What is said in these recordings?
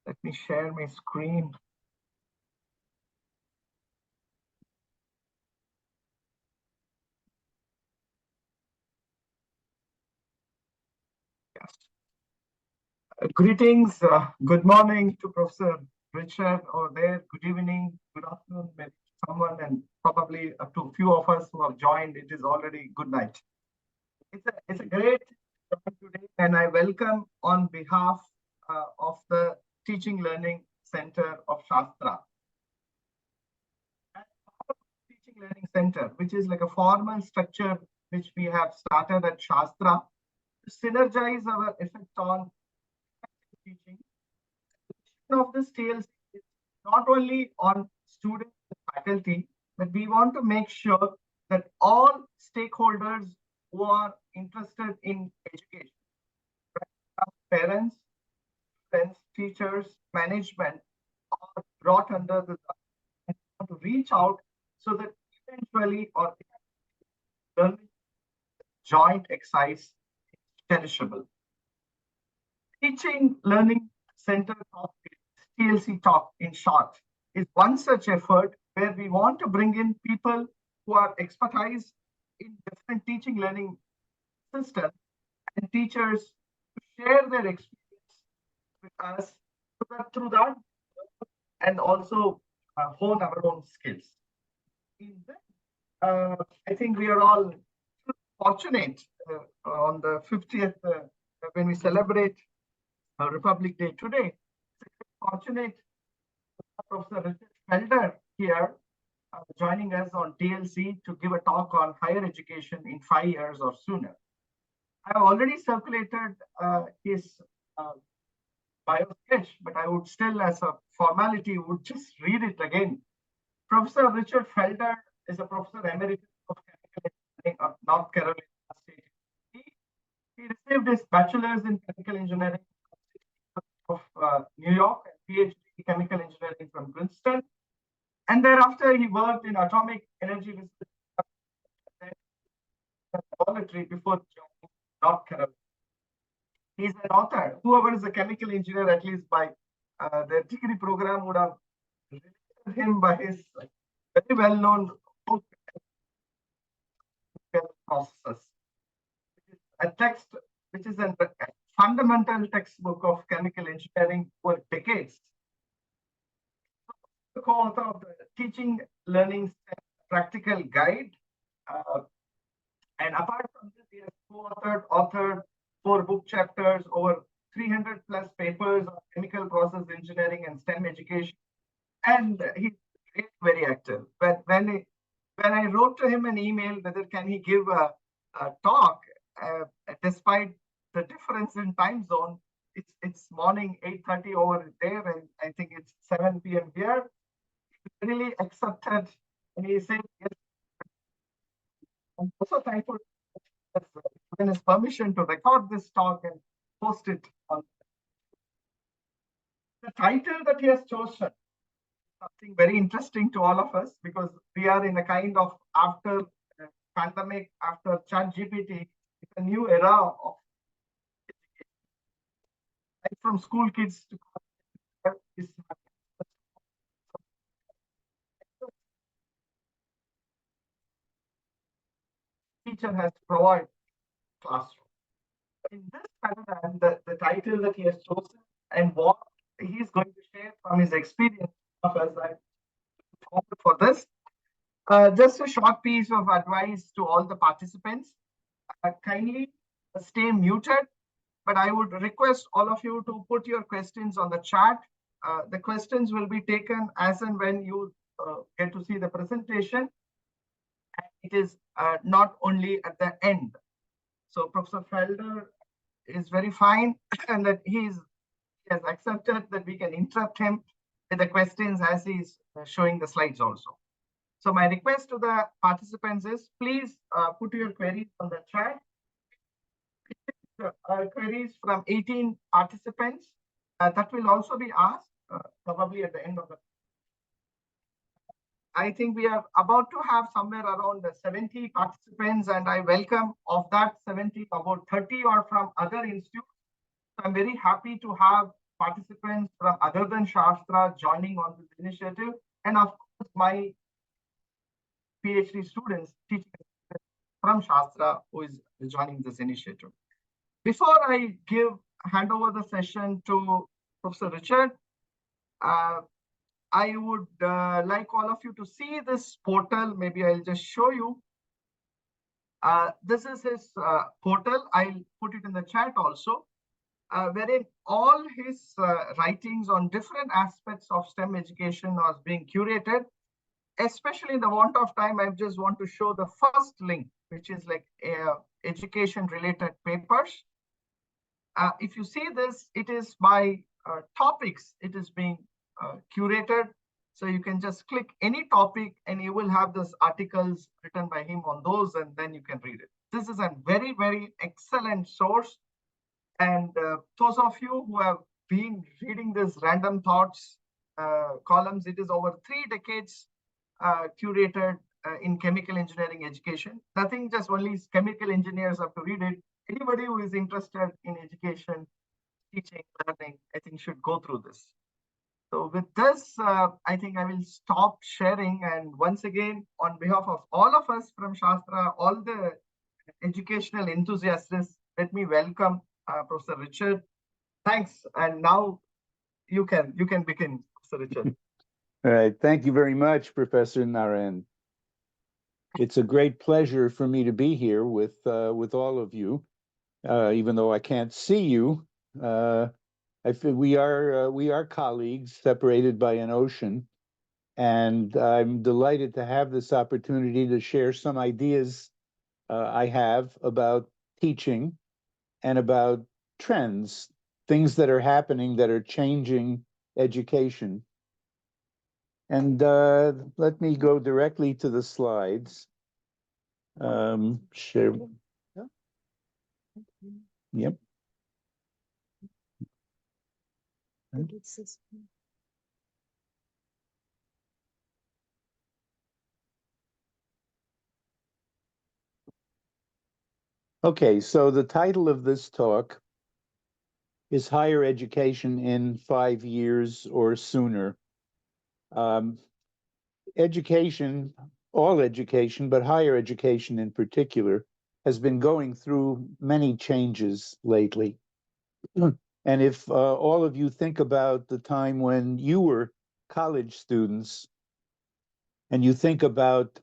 Let me share my screen. Yes. Greetings. Good morning to Professor Richard over there. Good evening. Good afternoon, maybe someone, and probably to a few of us who have joined. It is already good night. It's a great talk today, and I welcome on behalf of the Teaching Learning Center of Shastra. Teaching Learning Center, which is like a formal structure which we have started at Shastra to synergize our effect on teaching. The mission of this TLC is not only on students and faculty, but we want to make sure that all stakeholders who are interested in education, parents, friends, teachers, management, are brought under the to reach out so that eventually or learning joint exercise is cherishable. Teaching Learning Center Talk, TLC Talk in short, is one such effort where we want to bring in people who are expertise in different teaching learning systems and teachers to share their experience with us so that through that and also hone our own skills. In this, I think we are all fortunate on the 50th when we celebrate Republic Day today. Fortunate Professor Richard Felder here joining us on TLC to give a talk on higher education in 5 years or sooner. I have already circulated his bio sketch, but I would still, as a formality, would just read it again. Professor Richard Felder is a Professor Emeritus of Chemical Engineering of North Carolina State. He received his bachelor's in chemical engineering of New York and PhD in chemical engineering from Princeton. And thereafter, he worked in atomic energy research laboratory before joining North Carolina. He's an author. Whoever is a chemical engineer, at least by their degree program, would have related him by his very well-known book, Processes. A text which is a fundamental textbook of chemical engineering for decades. The co-author of the Teaching Learning Practical Guide. And apart from this, he has authored 4 book chapters, over 300 plus papers on chemical process engineering and STEM education. And he's very active. When I wrote to him an email whether can he give a talk, despite the difference in time zone, it's morning 8:30 over there, and I think it's 7 p.m. here. He really accepted, and he said yes. I'm also thankful for his permission to record this talk and post it on. The title that he has chosen, something very interesting to all of us, because we are in a kind of after pandemic, after ChatGPT, it's a new era of education. Right from school kids to teacher has to provide classroom. In this paradigm, the title that he has chosen and what he's going to share from his experience of as I for this. Just a short piece of advice to all the participants. Kindly stay muted, but I would request all of you to put your questions on the chat. The questions will be taken as and when you get to see the presentation. And it is not only at the end. So Professor Felder is very fine and that he has accepted that we can interrupt him with the questions as he's showing the slides also. So my request to the participants is please put your queries on the chat. Queries from 18 participants that will also be asked probably at the end of the. I think we are about to have somewhere around 70 participants, and I welcome of that 70, about 30 are from other institutes. So I'm very happy to have participants from other than Shastra joining on this initiative, and of course, my PhD students teaching from Shastra who is joining this initiative. Before I hand over the session to Professor Richard, I would like all of you to see this portal. Maybe I'll just show you. This is his portal. I'll put it in the chat also, wherein all his writings on different aspects of STEM education are being curated. Especially in the want of time, I just want to show the first link, which is like education-related papers. If you see this, it is by topics. It is being curated. So you can just click any topic and you will have those articles written by him on those, and then you can read it. This is a very, very excellent source. And those of you who have been reading this Random Thoughts columns, it is over 3 decades curated in chemical engineering education. Nothing just only chemical engineers have to read it. Anybody who is interested in education, teaching, learning, I think should go through this. So with this, I think I will stop sharing. And once again, on behalf of all of us from Shastra, all the educational enthusiasts, let me welcome Professor Richard. Thanks. And now you can begin, Professor Richard. All right. Thank you very much, Professor Narayan. It's a great pleasure for me to be here with all of you, even though I can't see you. I feel we are colleagues separated by an ocean, and I'm delighted to have this opportunity to share some ideas I have about teaching and about trends, things that are happening that are changing education. And let me go directly to the slides. Share. Yep. Okay, so the title of this talk is Higher Education in 5 Years or Sooner. Education, all education, but higher education in particular, has been going through many changes lately. And if all of you think about the time when you were college students, and you think about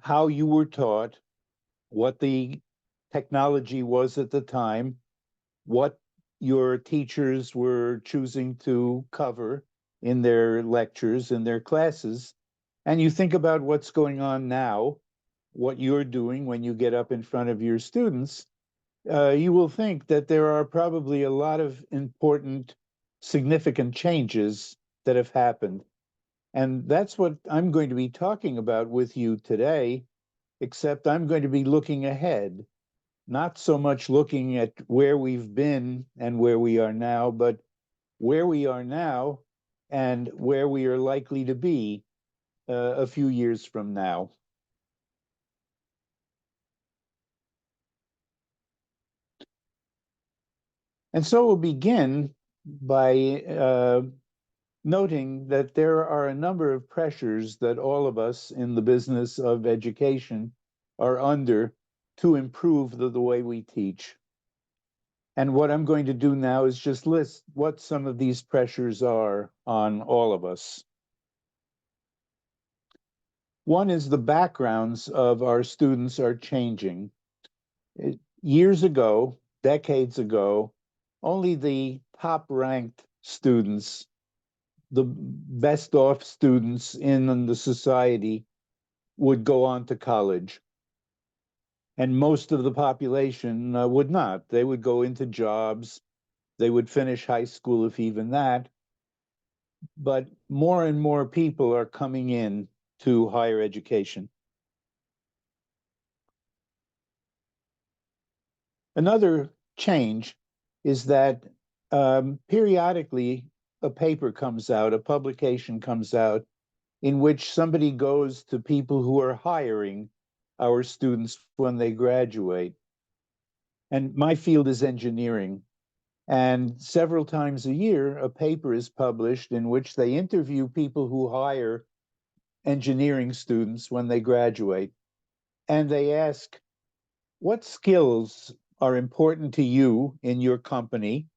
how you were taught, what the technology was at the time, what your teachers were choosing to cover in their lectures, in their classes, and you think about what's going on now, what you're doing when you get up in front of your students, you will think that there are probably a lot of important, significant changes that have happened. And that's what I'm going to be talking about with you today, except I'm going to be looking ahead, not so much looking at where we've been and where we are now, but where we are now and where we are likely to be a few years from now. And so we'll begin by noting that there are a number of pressures that all of us in the business of education are under to improve the way we teach. And what I'm going to do now is just list what some of these pressures are on all of us. One is the backgrounds of our students are changing. Years ago, decades ago, only the top-ranked students, the best-off students in the society would go on to college. And most of the population would not. They would go into jobs. They would finish high school, if even that. But more and more people are coming in to higher education. Another change is that periodically a paper comes out, a publication comes out, in which somebody goes to people who are hiring our students when they graduate. And my field is engineering. And several times a year, a paper is published in which they interview people who hire engineering students when they graduate. And they ask, what skills are important to you in your company?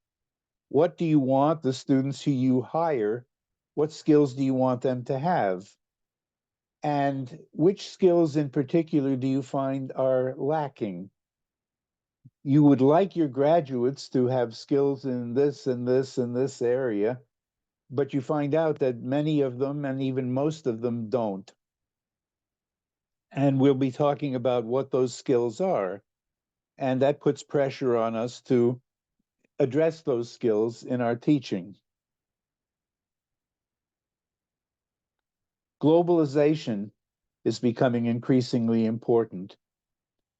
What do you want the students who you hire? What skills do you want them to have? And which skills in particular do you find are lacking? You would like your graduates to have skills in this and this and this area, but you find out that many of them, and even most of them, don't. And we'll be talking about what those skills are. And that puts pressure on us to address those skills in our teaching. Globalization is becoming increasingly important.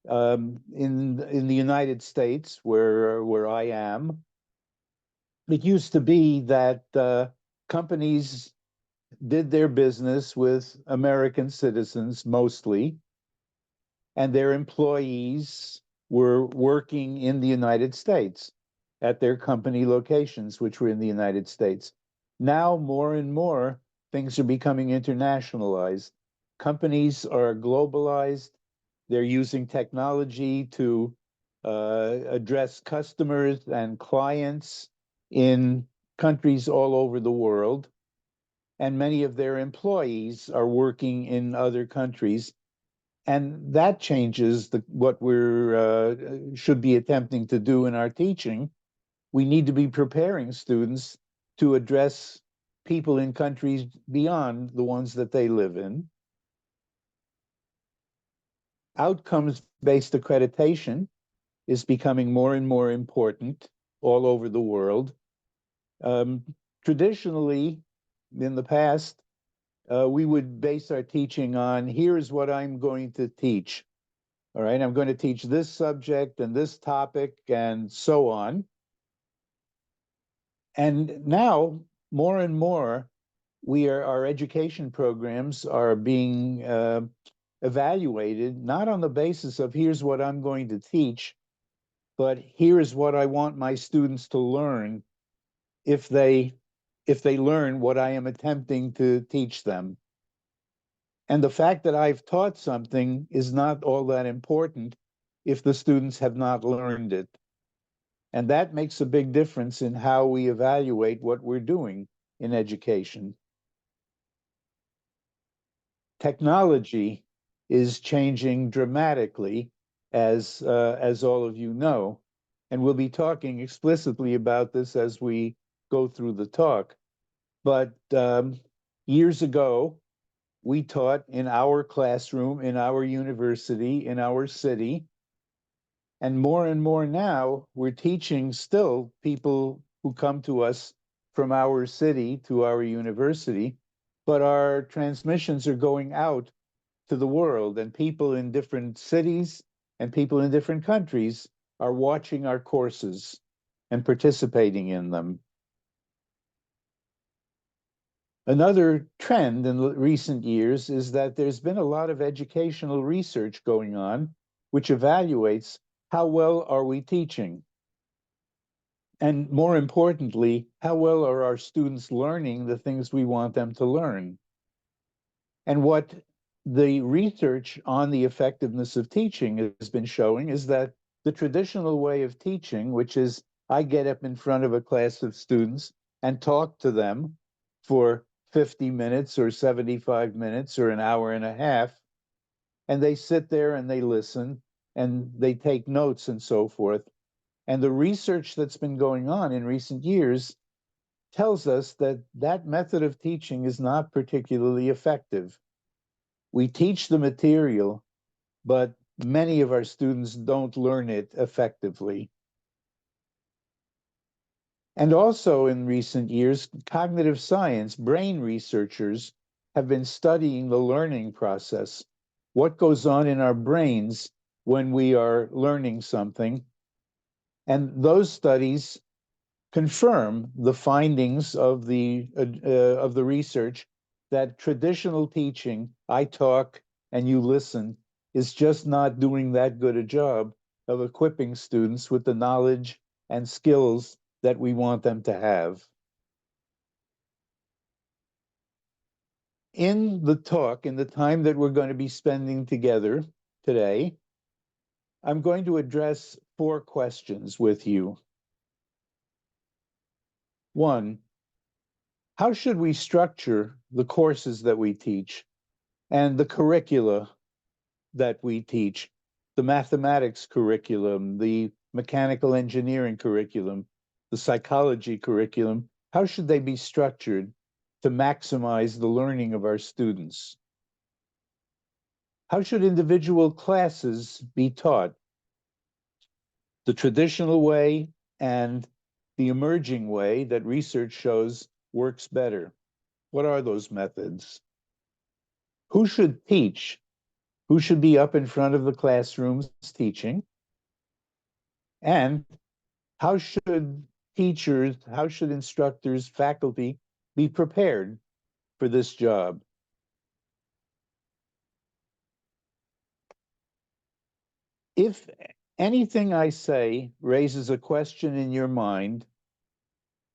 In the United States, where I am, it used to be that companies did their business with American citizens mostly, and their employees were working in the United States at their company locations, which were in the United States. Now, more and more, things are becoming internationalized. Companies are globalized. They're using technology to address customers and clients in countries all over the world. And many of their employees are working in other countries. And that changes what we're should be attempting to do in our teaching. We need to be preparing students to address people in countries beyond the ones that they live in. Outcomes-based accreditation is becoming more and more important all over the world. Traditionally, in the past, we would base our teaching on, here's what I'm going to teach. All right, I'm going to teach this subject and this topic and so on. And now, more and more, our education programs are being evaluated not on the basis of here's what I'm going to teach, but here's what I want my students to learn if they learn what I am attempting to teach them. And the fact that I've taught something is not all that important if the students have not learned it. And that makes a big difference in how we evaluate what we're doing in education. Technology is changing dramatically, as all of you know, and we'll be talking explicitly about this as we go through the talk. But years ago, we taught in our classroom, in our university, in our city. And more now, we're teaching still people who come to us from our city to our university, but our transmissions are going out to the world, and people in different cities and people in different countries are watching our courses and participating in them. Another trend in recent years is that there's been a lot of educational research going on, which evaluates how well are we teaching? And more importantly, how well are our students learning the things we want them to learn? And what the research on the effectiveness of teaching has been showing is that the traditional way of teaching, which is I get up in front of a class of students and talk to them for 50 minutes or 75 minutes or an hour and a half, and they sit there and they listen and they take notes and so forth. And the research that's been going on in recent years tells us that that method of teaching is not particularly effective. We teach the material, but many of our students don't learn it effectively. And also in recent years, cognitive science, brain researchers have been studying the learning process, what goes on in our brains when we are learning something. And those studies confirm the findings of the research that traditional teaching, I talk and you listen, is just not doing that good a job of equipping students with the knowledge and skills that we want them to have. In the talk, in the time that we're going to be spending together today, I'm going to address 4 questions with you. 1, how should we structure the courses that we teach and the curricula that we teach? The mathematics curriculum, the mechanical engineering curriculum, the psychology curriculum, how should they be structured to maximize the learning of our students? How should individual classes be taught? The traditional way and the emerging way that research shows works better. What are those methods? Who should teach? Who should be up in front of the classrooms teaching? And how should teachers, how should instructors, faculty be prepared for this job? If anything I say raises a question in your mind,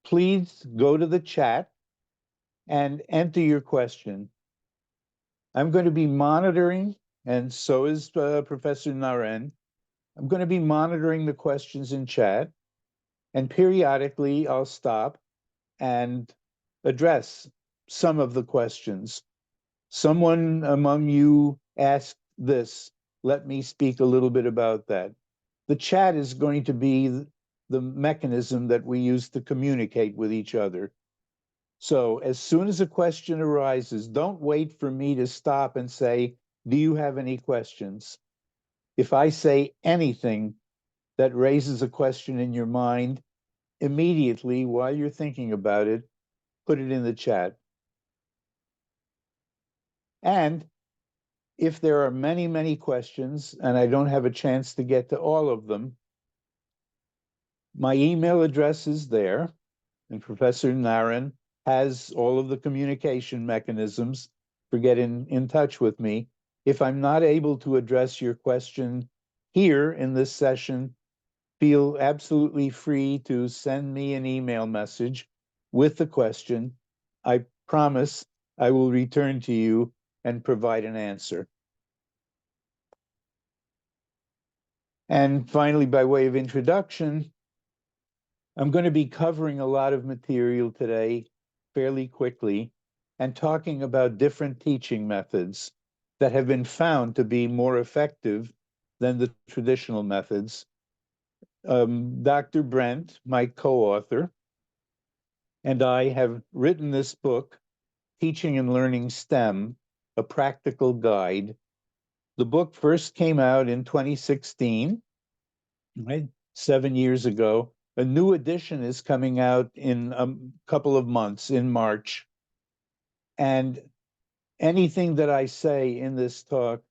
please go to the chat and enter your question. I'm going to be monitoring, and so is Professor Naren. I'm going to be monitoring the questions in chat, and periodically I'll stop and address some of the questions. Someone among you asked this. Let me speak a little bit about that. The chat is going to be the mechanism that we use to communicate with each other. So as soon as a question arises, don't wait for me to stop and say, do you have any questions? If I say anything that raises a question in your mind, immediately while you're thinking about it, put it in the chat. And if there are many, many questions and I don't have a chance to get to all of them, my email address is there, and Professor Naren has all of the communication mechanisms for getting in touch with me. If I'm not able to address your question here in this session, feel absolutely free to send me an email message with the question. I promise I will return to you and provide an answer. And finally, by way of introduction, I'm going to be covering a lot of material today fairly quickly and talking about different teaching methods that have been found to be more effective than the traditional methods. Dr. Brent, my co-author, and I have written this book, Teaching and Learning STEM, A Practical Guide. The book first came out in 2016, right? 7 years ago. A new edition is coming out in a couple of months, in March. And anything that I say in this talk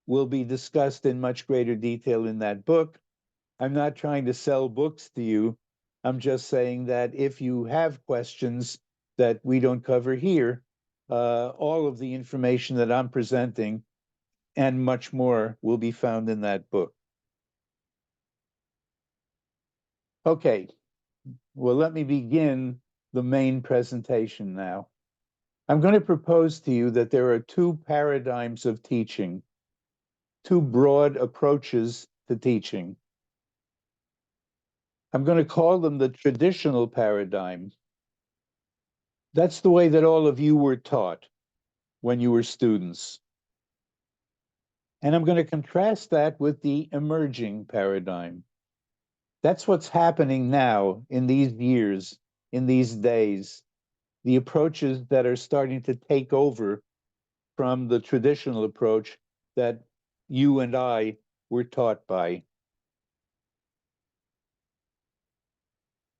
will be discussed in much greater detail in that book. I'm not trying to sell books to you. I'm just saying that if you have questions that we don't cover here, all of the information that I'm presenting and much more will be found in that book. Okay, well, let me begin the main presentation now. I'm going to propose to you that there are 2 paradigms of teaching, 2 broad approaches to teaching. I'm going to call them the traditional paradigm. That's the way that all of you were taught when you were students. And I'm going to contrast that with the emerging paradigm. That's what's happening now in these years, in these days, the approaches that are starting to take over from the traditional approach that you and I were taught by.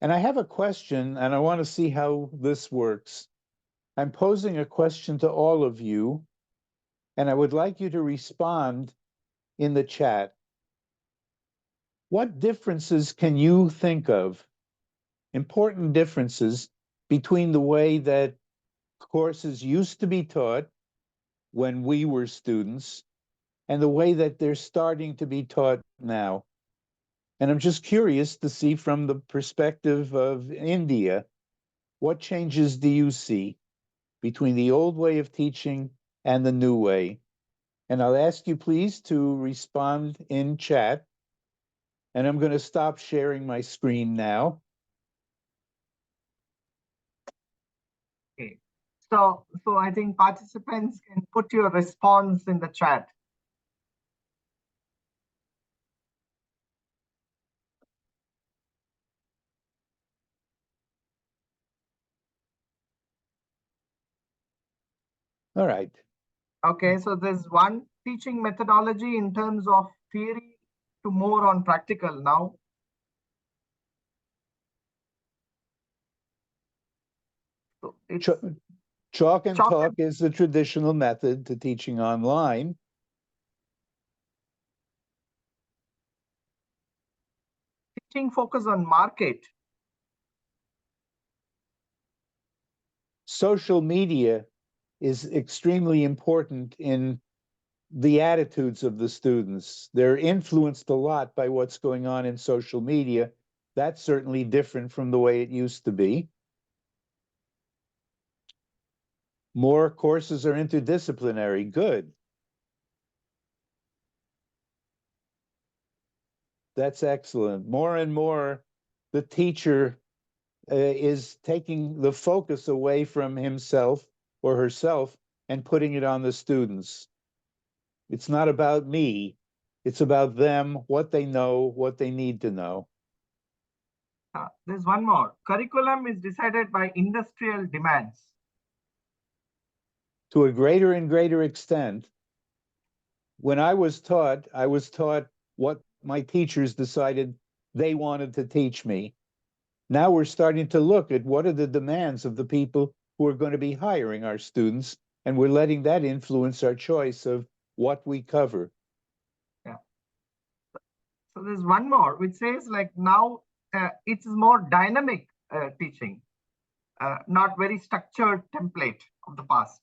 And I have a question, and I want to see how this works. I'm posing a question to all of you, and I would like you to respond in the chat. What differences can you think of, important differences, between the way that courses used to be taught when we were students and the way that they're starting to be taught now? And I'm just curious to see from the perspective of India, what changes do you see between the old way of teaching and the new way? And I'll ask you please to respond in chat. And I'm going to stop sharing my screen now. Okay. So I think participants can put your response in the chat. All right. Okay, so there's one teaching methodology in terms of theory to more on practical now. So it's Chalk and chalk talk is the traditional method to teaching online. teaching focus on market. Social media is extremely important in the attitudes of the students. They're influenced a lot by what's going on in social media. That's certainly different from the way it used to be. More courses are interdisciplinary. Good. That's excellent. More and more, the teacher is taking the focus away from himself or herself and putting it on the students. It's not about me. It's about them, what they know, what they need to know. There's one more. Curriculum is decided by industrial demands. To a greater and greater extent, when I was taught what my teachers decided they wanted to teach me. Now we're starting to look at what are the demands of the people who are going to be hiring our students, and we're letting that influence our choice of what we cover. Yeah. So there's one more which says like now it's more dynamic teaching, not very structured template of the past.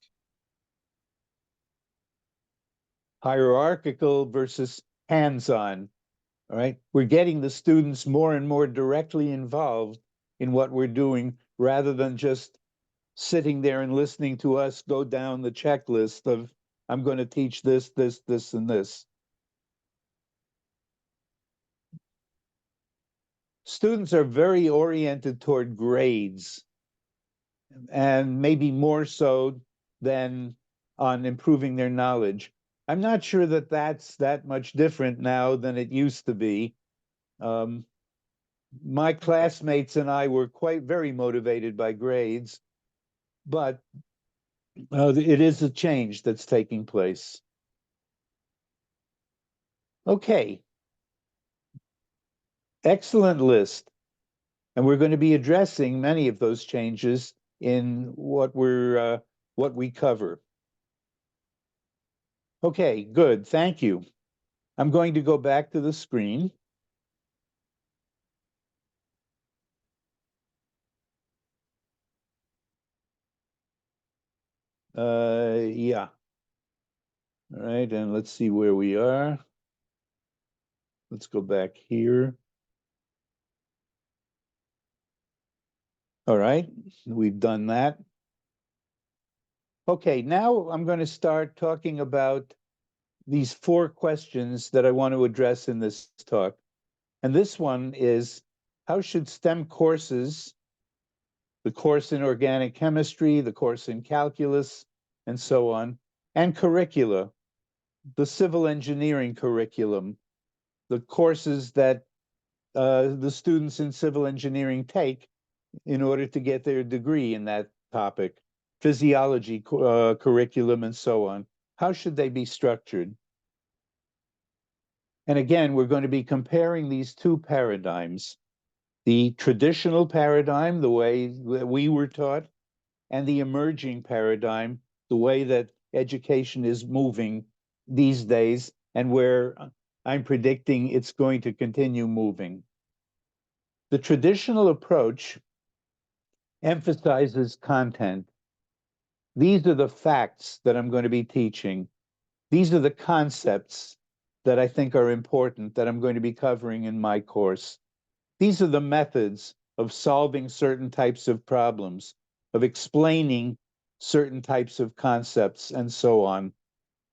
Hierarchical versus hands-on. All right, we're getting the students more and more directly involved in what we're doing rather than just sitting there and listening to us go down the checklist of, I'm going to teach this, this, this, and this. Students are very oriented toward grades, and maybe more so than on improving their knowledge. I'm not sure that that's that much different now than it used to be. My classmates and I were very motivated by grades, but it is a change that's taking place. Okay. Excellent list. And we're going to be addressing many of those changes in what we cover. Okay, good. Thank you. I'm going to go back to the screen. Yeah. All right, and let's see where we are. Let's go back here. All right, we've done that. Okay, now I'm going to start talking about these 4 questions that I want to address in this talk. And this one is, how should STEM courses, the course in organic chemistry, the course in calculus, and so on, and curricula, the civil engineering curriculum, the courses that the students in civil engineering take in order to get their degree in that topic, physiology curriculum, and so on. How should they be structured? And again, we're going to be comparing these 2 paradigms, the traditional paradigm, the way that we were taught, and the emerging paradigm, the way that education is moving these days, and where I'm predicting it's going to continue moving. The traditional approach emphasizes content. These are the facts that I'm going to be teaching. These are the concepts. that I think are important that I'm going to be covering in my course. These are the methods of solving certain types of problems, of explaining certain types of concepts, and so on.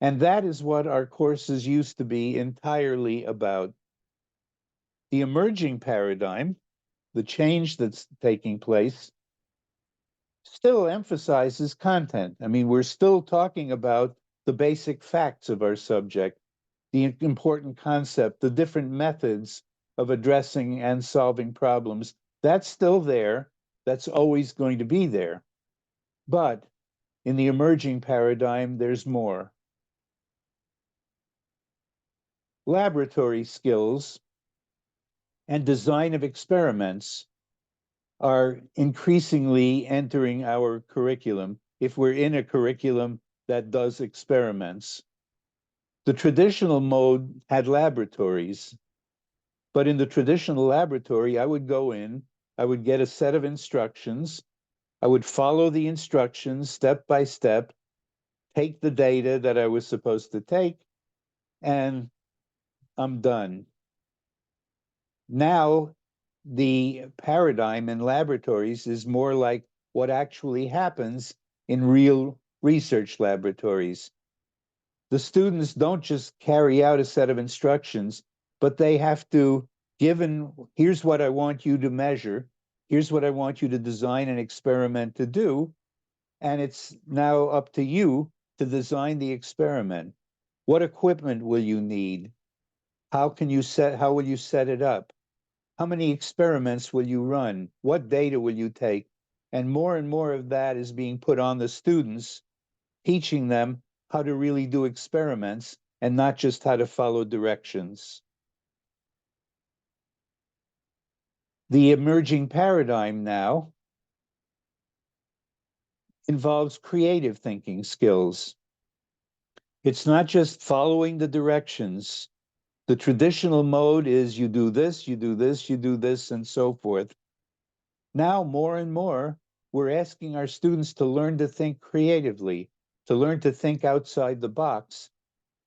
And that is what our courses used to be entirely about. The emerging paradigm, the change that's taking place, still emphasizes content. I mean, we're still talking about the basic facts of our subject, the important concept, the different methods of addressing and solving problems. That's still there. That's always going to be there. But in the emerging paradigm, there's more. Laboratory skills and design of experiments are increasingly entering our curriculum if we're in a curriculum that does experiments. The traditional mode had laboratories, but in the traditional laboratory, I would go in, I would get a set of instructions, I would follow the instructions step by step, take the data that I was supposed to take, and I'm done. Now, the paradigm in laboratories is more like what actually happens in real research laboratories. The students don't just carry out a set of instructions, but they have to, given, here's what I want you to measure, here's what I want you to design an experiment to do, and it's now up to you to design the experiment. What equipment will you need? How will you set it up? How many experiments will you run? What data will you take? And more of that is being put on the students, teaching them how to really do experiments and not just how to follow directions. The emerging paradigm now involves creative thinking skills. It's not just following the directions. The traditional mode is you do this, you do this, you do this, and so forth. Now, more and more, we're asking our students to learn to think creatively, to learn to think outside the box,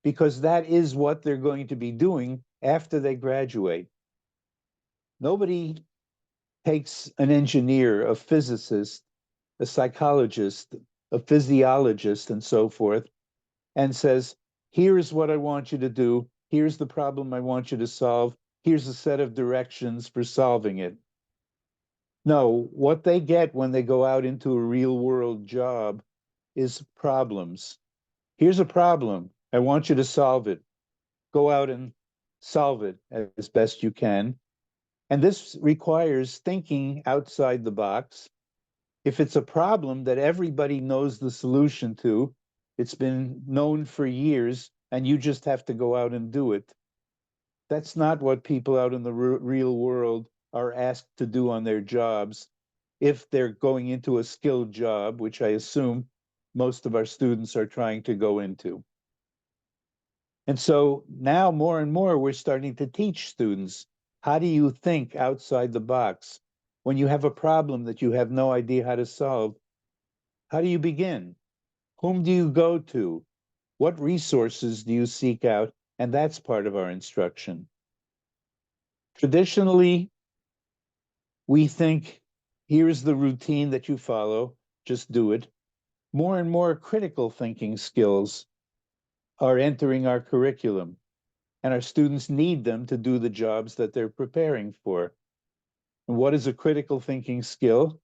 because that is what they're going to be doing after they graduate. Nobody takes an engineer, a physicist, a psychologist, a physiologist, and so forth, and says, here's what I want you to do, here's the problem I want you to solve, here's a set of directions for solving it. No, what they get when they go out into a real world job is problems. Here's a problem. I want you to solve it. Go out and solve it as best you can. And this requires thinking outside the box. If it's a problem that everybody knows the solution to, it's been known for years, and you just have to go out and do it. That's not what people out in the real world are asked to do on their jobs if they're going into a skilled job, which I assume most of our students are trying to go into. And so now more and more, we're starting to teach students, how do you think outside the box? When you have a problem that you have no idea how to solve, how do you begin? Whom do you go to? What resources do you seek out? And that's part of our instruction. Traditionally, we think, here's the routine that you follow, just do it. More and more critical thinking skills are entering our curriculum, and our students need them to do the jobs that they're preparing for. And what is a critical thinking skill?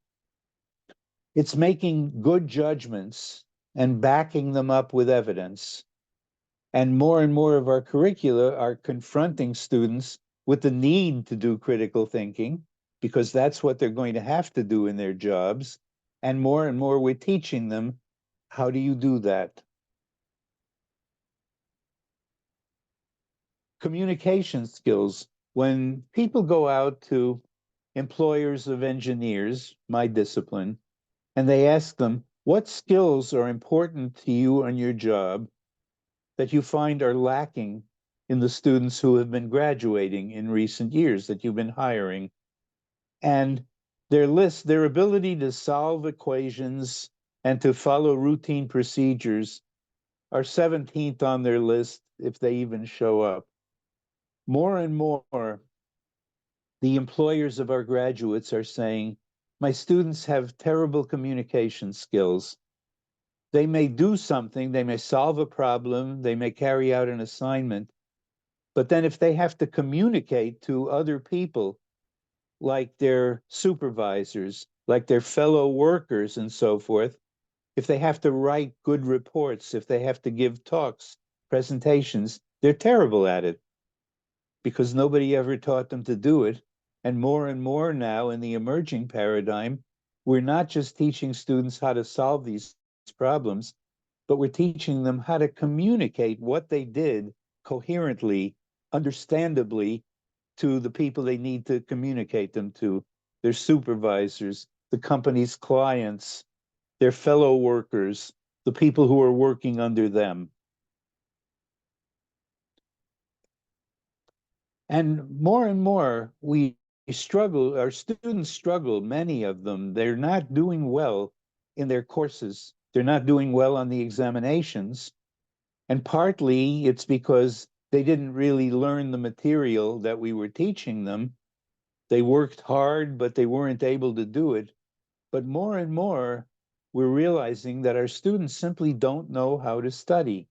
It's making good judgments and backing them up with evidence. And more of our curricula are confronting students with the need to do critical thinking, because that's what they're going to have to do in their jobs. And more we're teaching them, how do you do that? Communication skills. When people go out to employers of engineers, my discipline, and they ask them, what skills are important to you on your job that you find are lacking in the students who have been graduating in recent years that you've been hiring? And their ability to solve equations and to follow routine procedures are 17th on their list if they even show up. more and more, the employers of our graduates are saying, my students have terrible communication skills. They may do something, they may solve a problem, they may carry out an assignment, but then if they have to communicate to other people, like their supervisors, like their fellow workers and so forth, if they have to write good reports, if they have to give talks, presentations, they're terrible at it because nobody ever taught them to do it. And more now in the emerging paradigm, we're not just teaching students how to solve these problems, but we're teaching them how to communicate what they did coherently, understandably, to the people they need to communicate them to, their supervisors, the company's clients, their fellow workers, the people who are working under them. And more, we struggle, our students struggle, many of them, they're not doing well in their courses. They're not doing well on the examinations. And partly it's because they didn't really learn the material that we were teaching them. They worked hard, but they weren't able to do it. But more and more, we're realizing that our students simply don't know how to study.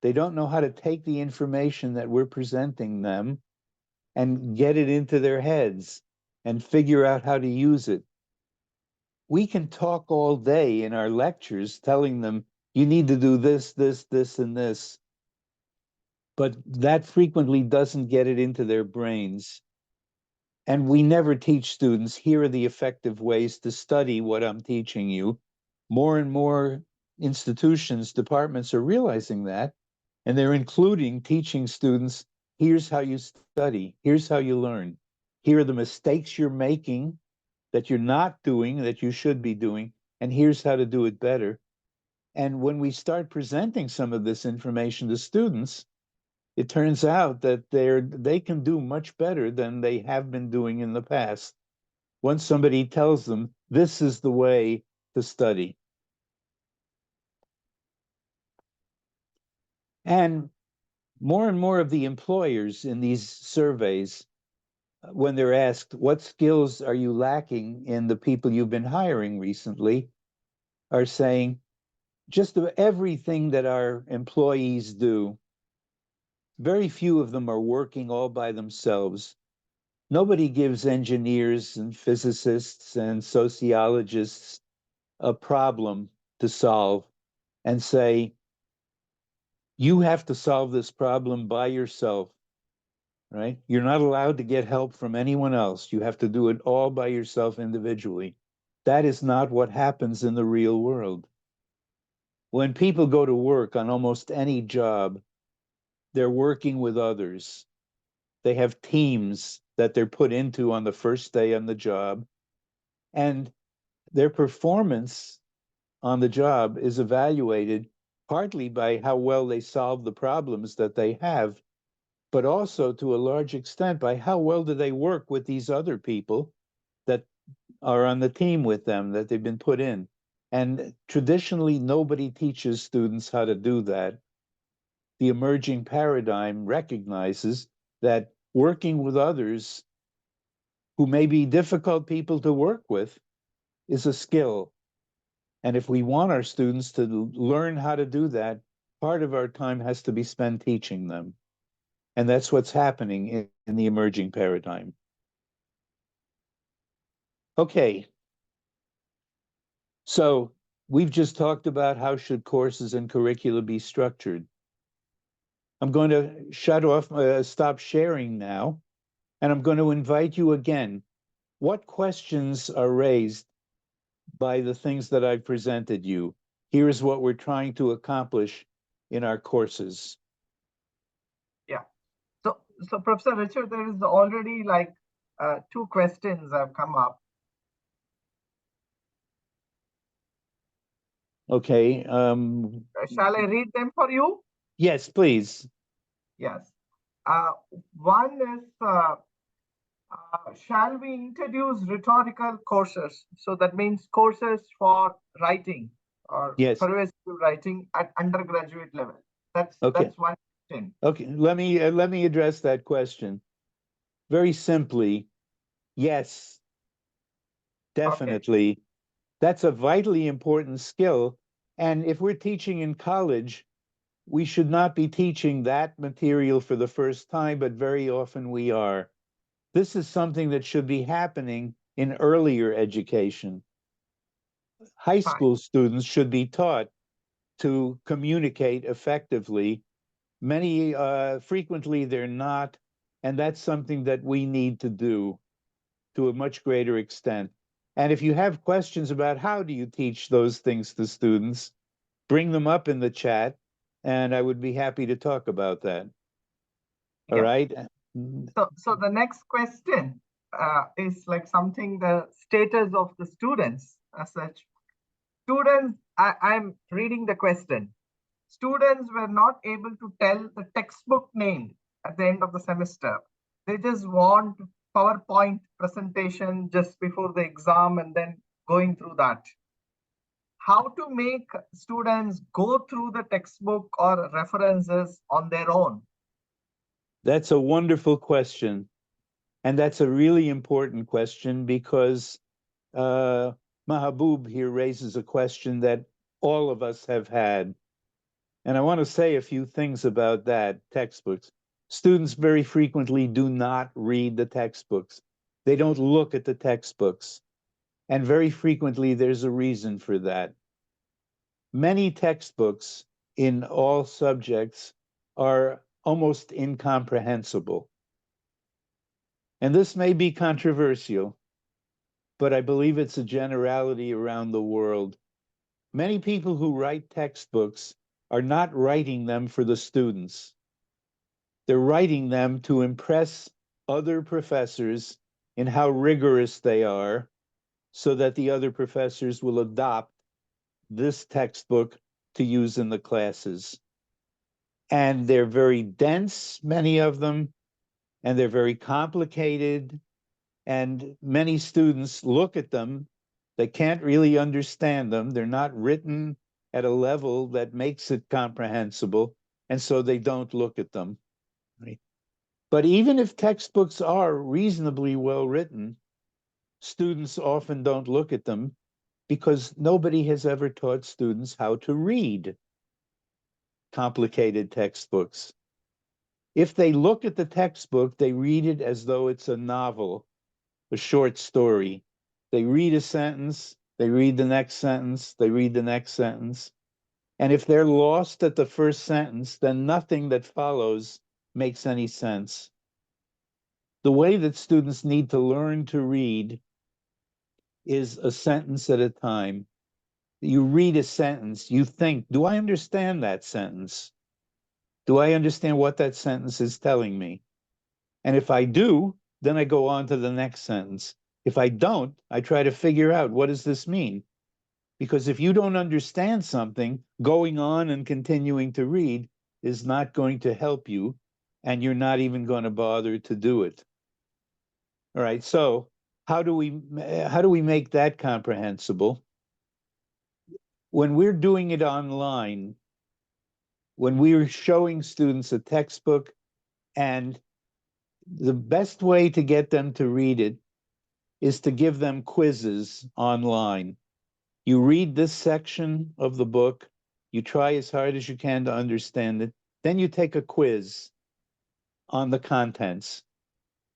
They don't know how to take the information that we're presenting them and get it into their heads and figure out how to use it. We can talk all day in our lectures telling them, you need to do this, this, and this. But that frequently doesn't get it into their brains. And we never teach students, here are the effective ways to study what I'm teaching you. More and more institutions, departments are realizing that, and they're including teaching students, here's how you study, here's how you learn. Here are the mistakes you're making that you're not doing, that you should be doing, and here's how to do it better. And when we start presenting some of this information to students, it turns out that they can do much better than they have been doing in the past. Once somebody tells them, this is the way to study. And more of the employers in these surveys, when they're asked, what skills are you lacking in the people you've been hiring recently, are saying, just everything that our employees do, very few of them are working all by themselves. Nobody gives engineers and physicists and sociologists a problem to solve and say, you have to solve this problem by yourself, right? You're not allowed to get help from anyone else. You have to do it all by yourself individually. That is not what happens in the real world. When people go to work on almost any job, they're working with others. They have teams that they're put into on the first day on the job, and their performance on the job is evaluated partly by how well they solve the problems that they have, but also to a large extent by how well do they work with these other people that are on the team with them that they've been put in. And traditionally, nobody teaches students how to do that. The emerging paradigm recognizes that working with others who may be difficult people to work with is a skill. And if we want our students to learn how to do that, part of our time has to be spent teaching them. And that's what's happening in the emerging paradigm. Okay. So we've just talked about how should courses and curricula be structured. I'm going to stop sharing now, and I'm going to invite you again. What questions are raised by the things that I've presented you? Here's what we're trying to accomplish in our courses. Yeah. So Professor Richard, there is already like 2 questions have come up. Okay. Shall I read them for you? Yes, please. Yes. One is, shall we introduce rhetorical courses? So that means courses for writing or Yes. persuasive writing at undergraduate level. Okay. That's one. Okay, let me address that question. Very simply, yes, definitely. That's a vitally important skill. And if we're teaching in college, we should not be teaching that material for the first time, but very often we are. This is something that should be happening in earlier education. High Fine. school students should be taught to communicate effectively. Many, frequently, they're not, and that's something that we need to do to a much greater extent. And if you have questions about how do you teach those things to students, bring them up in the chat, and I would be happy to talk about that. All Yeah. right? So the next question is like something the status of the students as such. Students, I'm reading the question. Students were not able to tell the textbook name at the end of the semester. They just want PowerPoint presentation just before the exam and then going through that. How to make students go through the textbook or references on their own? That's a wonderful question. And that's a really important question because Mahabub here raises a question that all of us have had. And I want to say a few things about that, textbooks. Students very frequently do not read the textbooks. They don't look at the textbooks. And very frequently, there's a reason for that. Many textbooks in all subjects are almost incomprehensible. And this may be controversial, but I believe it's a generality around the world. Many people who write textbooks are not writing them for the students. They're writing them to impress other professors in how rigorous they are so that the other professors will adopt this textbook to use in the classes. And they're very dense, many of them, and they're very complicated. And many students look at them, they can't really understand them. They're not written at a level that makes it comprehensible, and so they don't look at them. Right? But even if textbooks are reasonably well written, students often don't look at them because nobody has ever taught students how to read complicated textbooks. If they look at the textbook, they read it as though it's a novel, a short story. They read a sentence, they read the next sentence, they read the next sentence. And if they're lost at the first sentence, then nothing that follows makes any sense. The way that students need to learn to read is a sentence at a time. You read a sentence, you think, do I understand that sentence? Do I understand what that sentence is telling me? And if I do, then I go on to the next sentence. If I don't, I try to figure out what does this mean? Because if you don't understand something, going on and continuing to read is not going to help you, and you're not even going to bother to do it. All right, so how do we make that comprehensible? When we're doing it online, when we're showing students a textbook, and the best way to get them to read it is to give them quizzes online. You read this section of the book, you try as hard as you can to understand it, then you take a quiz on the contents.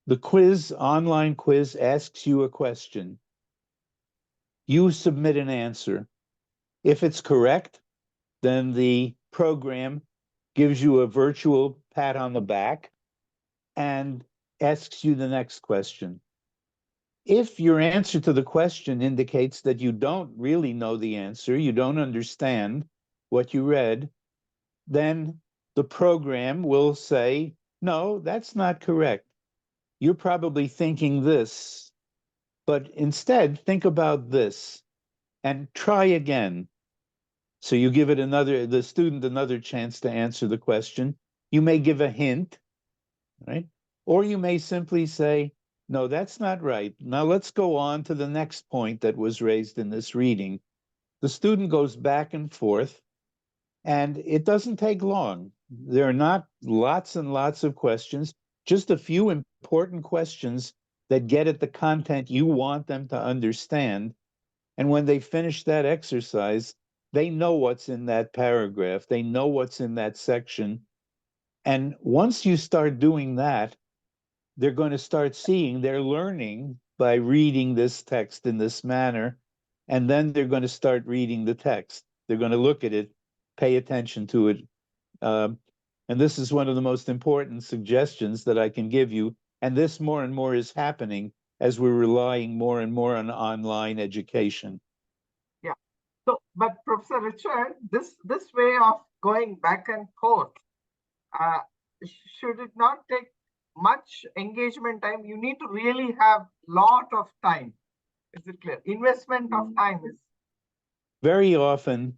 The quiz, online quiz, asks you a question. You submit an answer. If it's correct, then the program gives you a virtual pat on the back and asks you the next question. If your answer to the question indicates that you don't really know the answer, you don't understand what you read, then the program will say, no, that's not correct. You're probably thinking this, but instead think about this and try again. So you give the student another chance to answer the question. You may give a hint, right? Or you may simply say, no, that's not right. Now let's go on to the next point that was raised in this reading. The student goes back and forth, and it doesn't take long. There are not lots and lots of questions, just a few important questions that get at the content you want them to understand. And when they finish that exercise, they know what's in that paragraph. They know what's in that section. And once you start doing that, they're going to start seeing they're learning by reading this text in this manner. And then they're going to start reading the text. They're going to look at it, pay attention to it. Um, and this is one of the most important suggestions that I can give you. And this more and more is happening as we're relying more and more on online education. Yeah. So, but Professor Richard, this way of going back and forth, uh, should it not take much engagement time? You need to really have lot of time. Is it clear? Investment of time is Very often,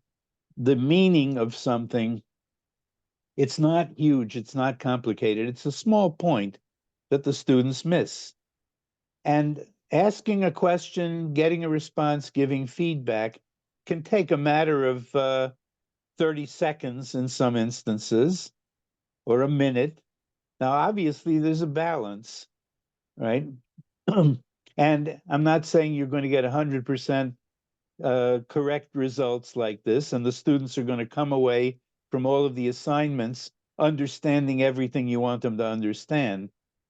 the meaning of something, it's not huge, it's not complicated, it's a small point that the students miss. And asking a question, getting a response, giving feedback can take a matter of 30 seconds in some instances, or a minute. Now, obviously, there's a balance, right? And I'm not saying you're going to get 100% correct results like this, and the students are going to come away from all of the assignments understanding everything you want them to understand.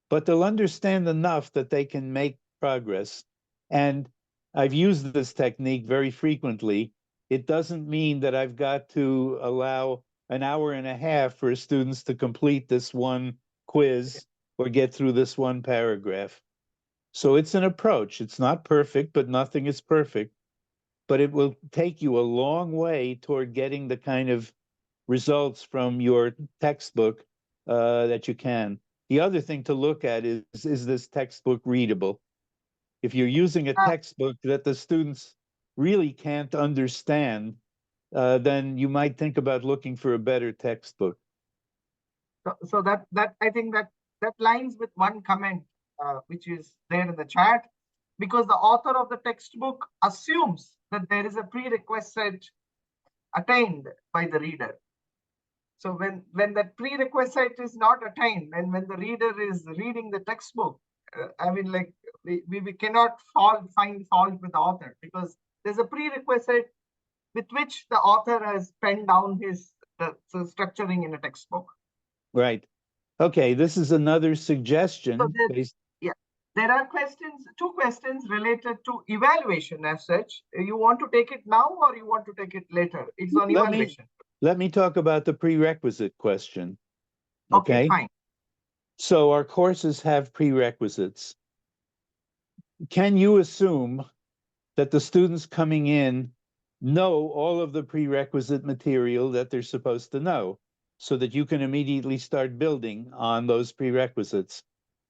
But they'll understand enough that they can make progress. And I've used this technique very frequently. It doesn't mean that I've got to allow an hour and a half for students to complete this one quiz or get through this one paragraph. So it's an approach. It's not perfect, but nothing is perfect. But it will take you a long way toward getting the kind of results from your textbook that you can. The other thing to look at is this textbook readable? If you're using a textbook that the students really can't understand, then you might think about looking for a better textbook. so that I think that lines with one comment which is there in the chat, because the author of the textbook assumes that there is a prerequisite attained by the reader. So when that prerequisite is not attained, and when the reader is reading the textbook, I mean, like we cannot find fault with the author, because there's a prerequisite with which the author has penned down his structuring in a textbook. Right. Okay, this is another suggestion. So yeah, there are two questions related to evaluation as such. You want to take it now or you want to take it later? It's on evaluation. Let me talk about the prerequisite question. Okay, fine. So our courses have prerequisites. Can you assume that the students coming in know all of the prerequisite material that they're supposed to know, so that you can immediately start building on those prerequisites?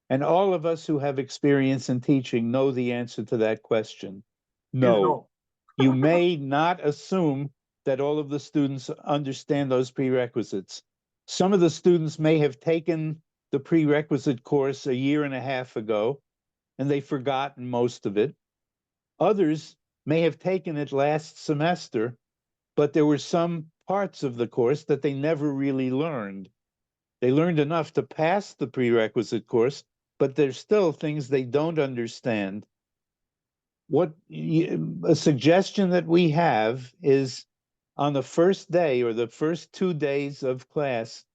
And all of us who have experience in teaching know the answer to that question. No. You may not assume that all of the students understand those prerequisites. Some of the students may have taken the prerequisite course a year and a half ago, and they've forgotten most of it. Others may have taken it last semester, but there were some parts of the course that they never really learned. They learned enough to pass the prerequisite course, but there's still things they don't understand. A suggestion that we have is, on the first day or the first 2 days of class,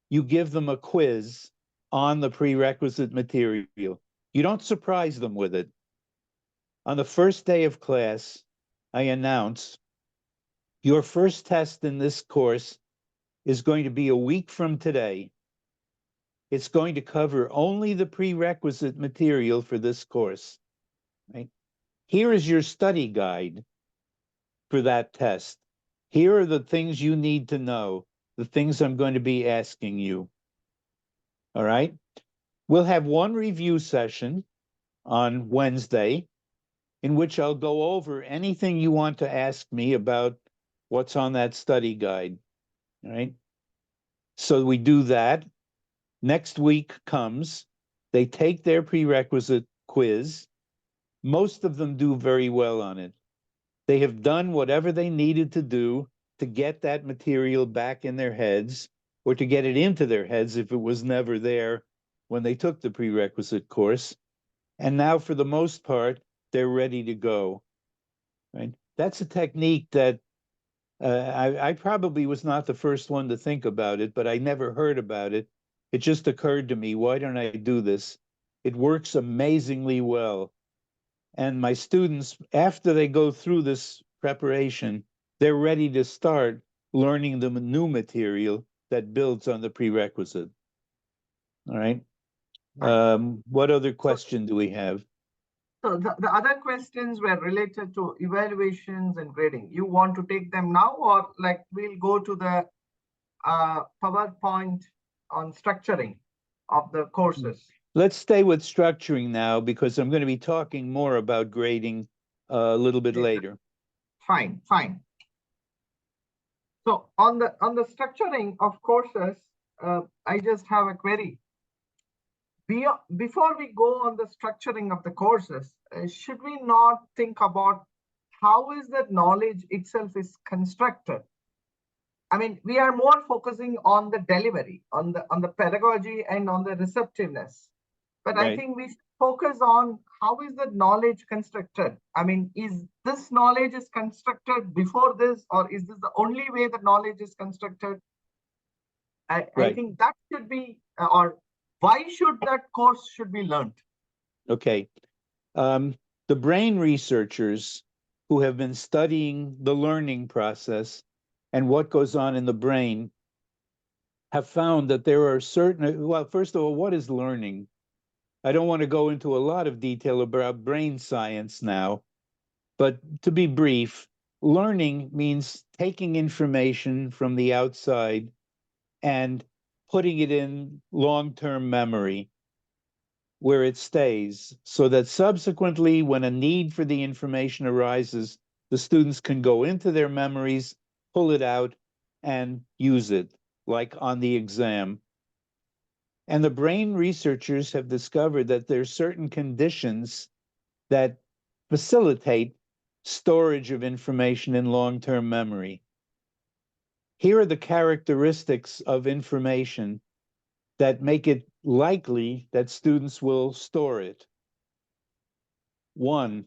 you give them a quiz on the prerequisite material. You don't surprise them with it. On the first day of class, I announce your first test in this course is going to be a week from today. It's going to cover only the prerequisite material for this course. Right? Here is your study guide for that test. Here are the things you need to know, the things I'm going to be asking you. All right? We'll have one review session on Wednesday in which I'll go over anything you want to ask me about what's on that study guide. All right? So we do that. Next week comes, they take their prerequisite quiz. Most of them do very well on it. They have done whatever they needed to do to get that material back in their heads. or to get it into their heads if it was never there when they took the prerequisite course. And now, for the most part, they're ready to go. Right? That's a technique that I probably was not the first one to think about it, but I never heard about it. It just occurred to me, why don't I do this? It works amazingly well. And my students, after they go through this preparation, they're ready to start learning the new material that builds on the prerequisite. All right. What other question do we have? So the other questions were related to evaluations and grading. You want to take them now, or like we'll go to the PowerPoint on structuring of the courses? Let's stay with structuring now, because I'm going to be talking more about grading a little bit later. Fine, fine. So on the structuring of courses, I just have a query. Before we go on the structuring of the courses, should we not think about how is that knowledge itself is constructed? I mean, we are more focusing on the delivery, on the pedagogy and on the receptiveness. But Right. I think we focus on how is the knowledge constructed? I mean, is this knowledge is constructed before this, or is this the only way the knowledge is constructed? I Right. think that should be, or why should that course should be learned? Okay. The brain researchers who have been studying the learning process and what goes on in the brain have found that there are certain, well, first of all, what is learning? I don't want to go into a lot of detail about brain science now, but to be brief, learning means taking information from the outside and putting it in long-term memory where it stays, so that subsequently, when a need for the information arises, the students can go into their memories, pull it out, and use it, like on the exam. And the brain researchers have discovered that there's certain conditions that facilitate storage of information in long-term memory. Here are the characteristics of information that make it likely that students will store it. One,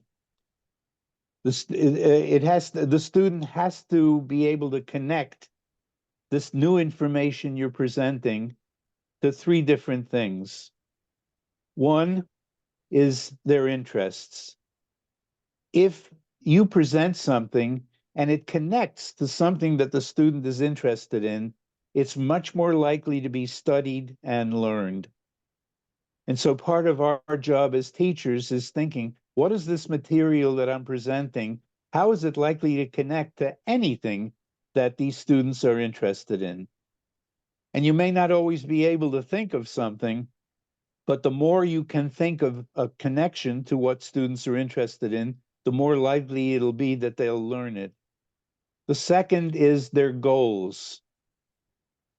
the student has to be able to connect this new information you're presenting to three different things. One is their interests. If you present something and it connects to something that the student is interested in, it's much more likely to be studied and learned. And so part of our job as teachers is thinking, what is this material that I'm presenting? How is it likely to connect to anything that these students are interested in? And you may not always be able to think of something, but the more you can think of a connection to what students are interested in, the more likely it'll be that they'll learn it. The second is their goals.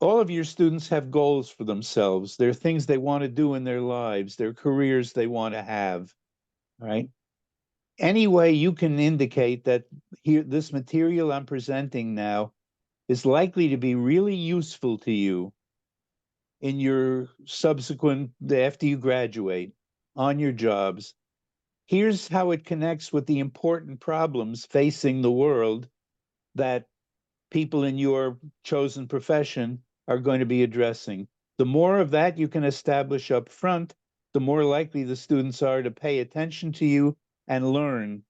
All of your students have goals for themselves. There are things they want to do in their lives, their careers they want to have, right? Any way you can indicate that here, this material I'm presenting now is likely to be really useful to you in your subsequent, after you graduate, on your jobs. Here's how it connects with the important problems facing the world that people in your chosen profession are going to be addressing. The more of that you can establish up front, the more likely the students are to pay attention to you and learn.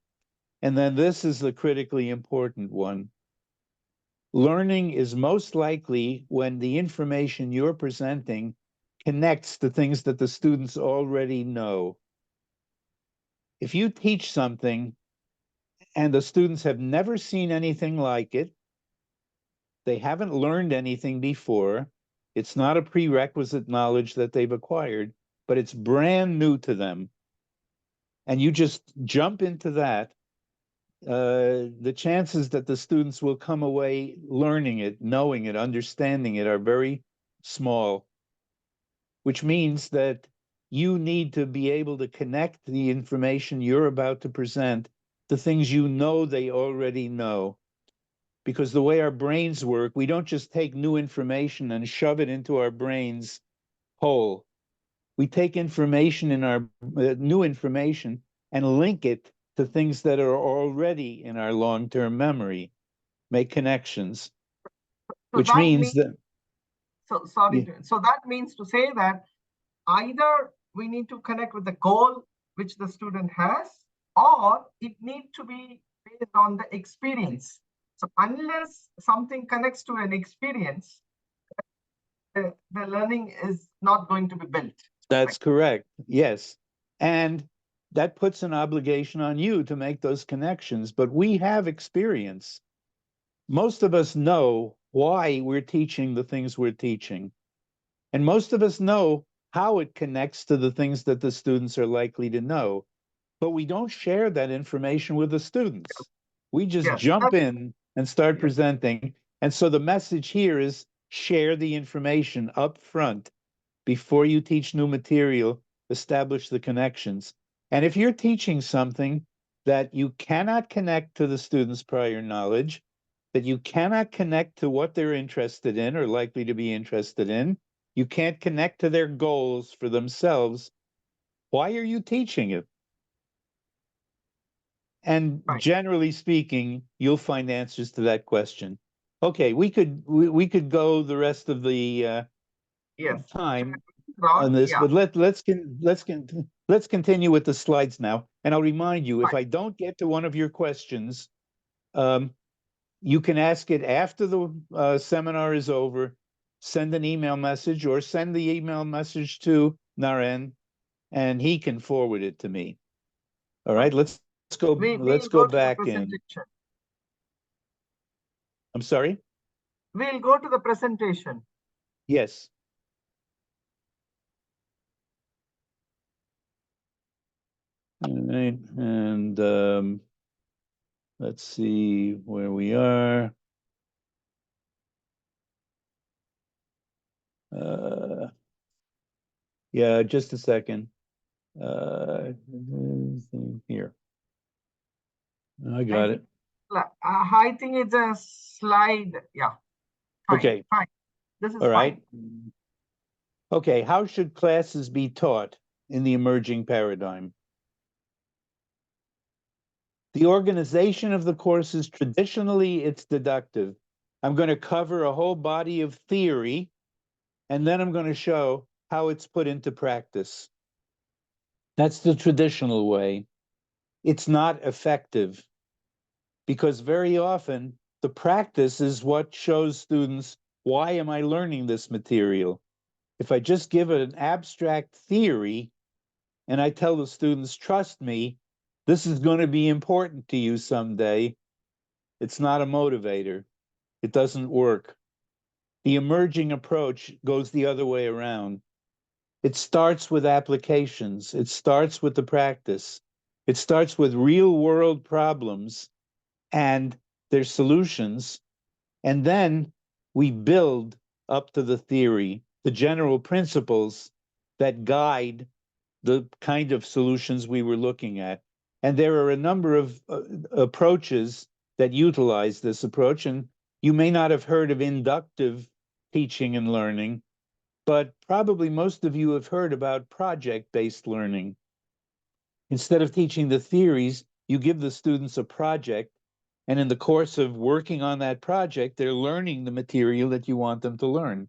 And then this is the critically important one. Learning is most likely when the information you're presenting connects to things that the students already know. If you teach something and the students have never seen anything like it, they haven't learned anything before, it's not a prerequisite knowledge that they've acquired, but it's brand new to them, and you just jump into that, the chances that the students will come away learning it, knowing it, understanding it are very small, which means that you need to be able to connect the information you're about to present to things you know they already know. because the way our brains work, we don't just take new information and shove it into our brains whole. We take information in our new information and link it to things that are already in our long-term memory, make connections, So which that means means, that, yeah, so that means to say that either we need to connect with the goal which the student has, or it needs to be based on the experience. So unless something connects to an experience, the learning is not going to be built. that's correct. Yes. And that puts an obligation on you to make those connections. But we have experience. Most of us know why we're teaching the things we're teaching. And most of us know how it connects to the things that the students are likely to know. But we don't share that information with the students. We just Yes, jump in and start yes. presenting. And so the message here is share the information up front before you teach new material, establish the connections. And if you're teaching something that you cannot connect to the students' prior knowledge, that you cannot connect to what they're interested in or likely to be interested in, you can't connect to their goals for themselves, why are you teaching it? And Right. generally speaking, you'll find answers to that question. Okay, we could go the rest of the Yes. time on Rod, this, yeah. but let's continue with the slides now. And I'll remind you, if Fine. I don't get to one of your questions, you can ask it after the seminar is over. Send an email message or send the email message to Naren, and he can forward it to me. All right, let's go. Let's We'll go go to the back in. presentation. I'm sorry. We'll go to the presentation. Yes. All right, and let's see where we are. Yeah, just a second. Here. I got it. I think it's a slide. Yeah. Fine. Okay. Fine. This is All fine. right. Okay, how should classes be taught in the emerging paradigm? The organization of the courses, traditionally, it's deductive. I'm going to cover a whole body of theory, and then I'm going to show how it's put into practice. That's the traditional way. It's not effective because very often the practice is what shows students, why am I learning this material? If I just give it an abstract theory and I tell the students, trust me, this is going to be important to you someday, it's not a motivator. It doesn't work. The emerging approach goes the other way around. It starts with applications. It starts with the practice. It starts with real world problems and their solutions. And then we build up to the theory, the general principles that guide the kind of solutions we were looking at. And there are a number of approaches that utilize this approach. And you may not have heard of inductive teaching and learning, but probably most of you have heard about project-based learning. Instead of teaching the theories, you give the students a project, and in the course of working on that project, they're learning the material that you want them to learn.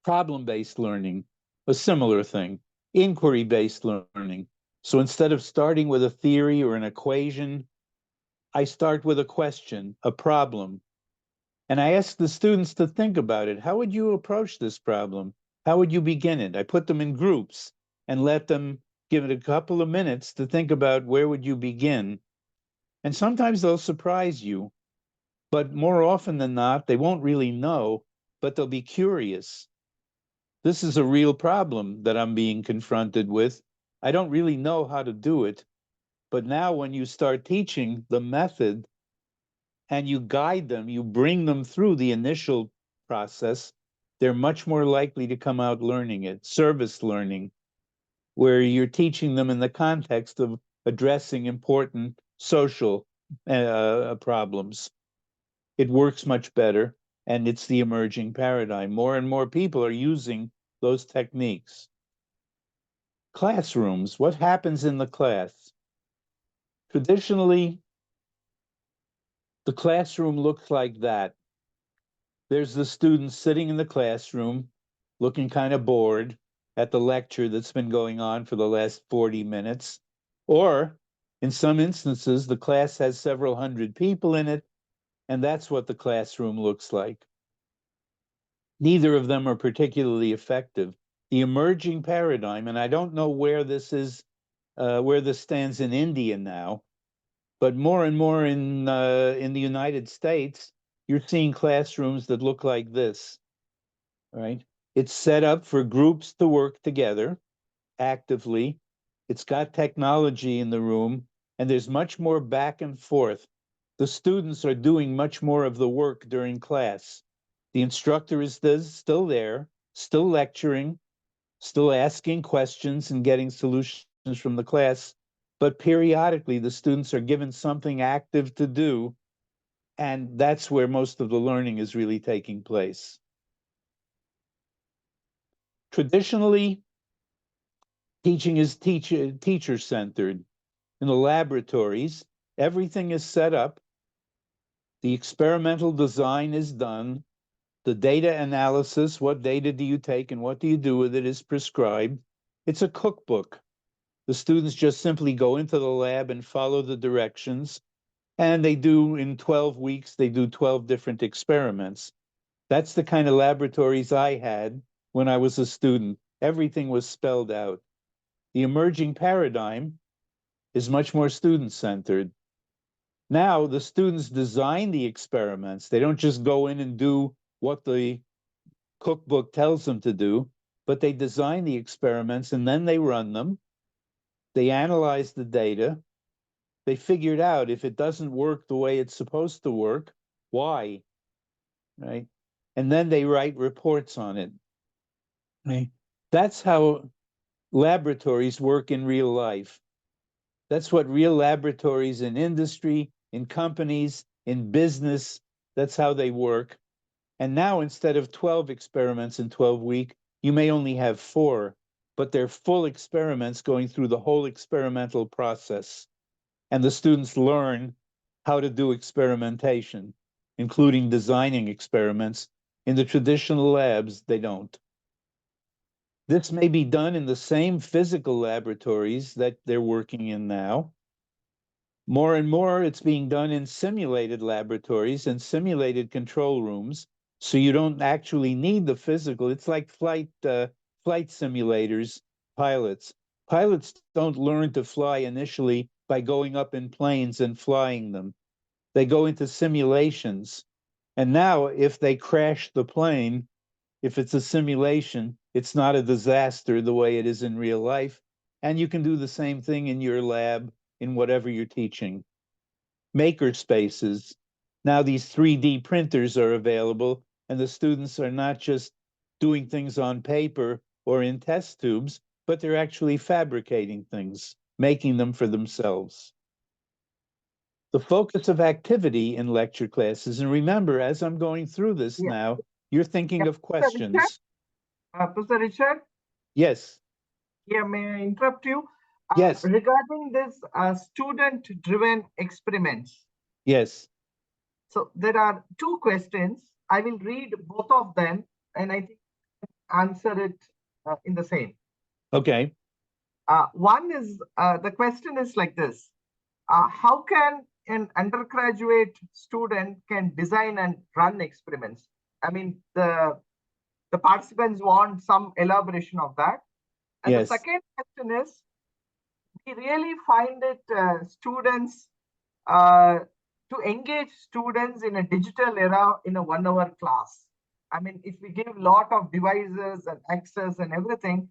Problem-based learning, a similar thing. Inquiry-based learning. So instead of starting with a theory or an equation, I start with a question, a problem, and I ask the students to think about it. How would you approach this problem? How would you begin it? I put them in groups and let them give it a couple of minutes to think about where would you begin. And sometimes they'll surprise you, but more often than not, they won't really know, but they'll be curious. This is a real problem that I'm being confronted with. I don't really know how to do it, but now when you start teaching the method and you guide them, you bring them through the initial process, they're much more likely to come out learning it. Service learning, where you're teaching them in the context of addressing important social problems. it works much better, and it's the emerging paradigm. More and more people are using those techniques. Classrooms, what happens in the class? Traditionally, the classroom looks like that. There's the students sitting in the classroom, looking kind of bored at the lecture that's been going on for the last 40 minutes. Or in some instances, the class has several hundred people in it, and that's what the classroom looks like. Neither of them are particularly effective. The emerging paradigm, and I don't know where this is, where this stands in India now, but more and more in the United States, you're seeing classrooms that look like this, right? It's set up for groups to work together actively. It's got technology in the room, and there's much more back and forth. The students are doing much more of the work during class. The instructor is still there, still lecturing, still asking questions and getting solutions from the class, but periodically the students are given something active to do, and that's where most of the learning is really taking place. Traditionally, teaching is teacher-centered. In the laboratories, everything is set up, the experimental design is done, the data analysis, what data do you take and what do you do with it, is prescribed. It's a cookbook. The students just simply go into the lab and follow the directions, and they do, in 12 weeks, they do 12 different experiments. That's the kind of laboratories I had when I was a student. Everything was spelled out. The emerging paradigm is much more student-centered. Now the students design the experiments. They don't just go in and do what the cookbook tells them to do, but they design the experiments and then they run them. They analyze the data. They figured out if it doesn't work the way it's supposed to work, why, right? And then they write reports on it. Right? That's how laboratories work in real life. That's what real laboratories in industry, in companies, in business, that's how they work. And now instead of 12 experiments in 12 weeks, you may only have 4, but they're full experiments going through the whole experimental process. And the students learn how to do experimentation, including designing experiments. In the traditional labs, they don't. This may be done in the same physical laboratories that they're working in now. More and more, it's being done in simulated laboratories and simulated control rooms, so you don't actually need the physical. It's like flight simulators, pilots. Pilots don't learn to fly initially by going up in planes and flying them. They go into simulations. And now, if they crash the plane, if it's a simulation, it's not a disaster the way it is in real life. And you can do the same thing in your lab, in whatever you're teaching. Maker spaces. Now these 3D printers are available, and the students are not just doing things on paper or in test tubes, but they're actually fabricating things, making them for themselves. The focus of activity in lecture classes, and remember, as I'm going through this Yeah. now, you're thinking Yeah. of questions. Professor Richard, Yes, yeah, may I interrupt you? yes, Regarding this student-driven experiments, yes. so there are two questions. I will read both of them, and I think answer it in the same. Okay, One is the question is like this: How can an undergraduate student can design and run experiments? I mean, the participants want some elaboration of that. And the yes, second question is, we really find it students uh, to engage students in a digital era in a 1 hour class. I mean, if we give a lot of devices and access and everything,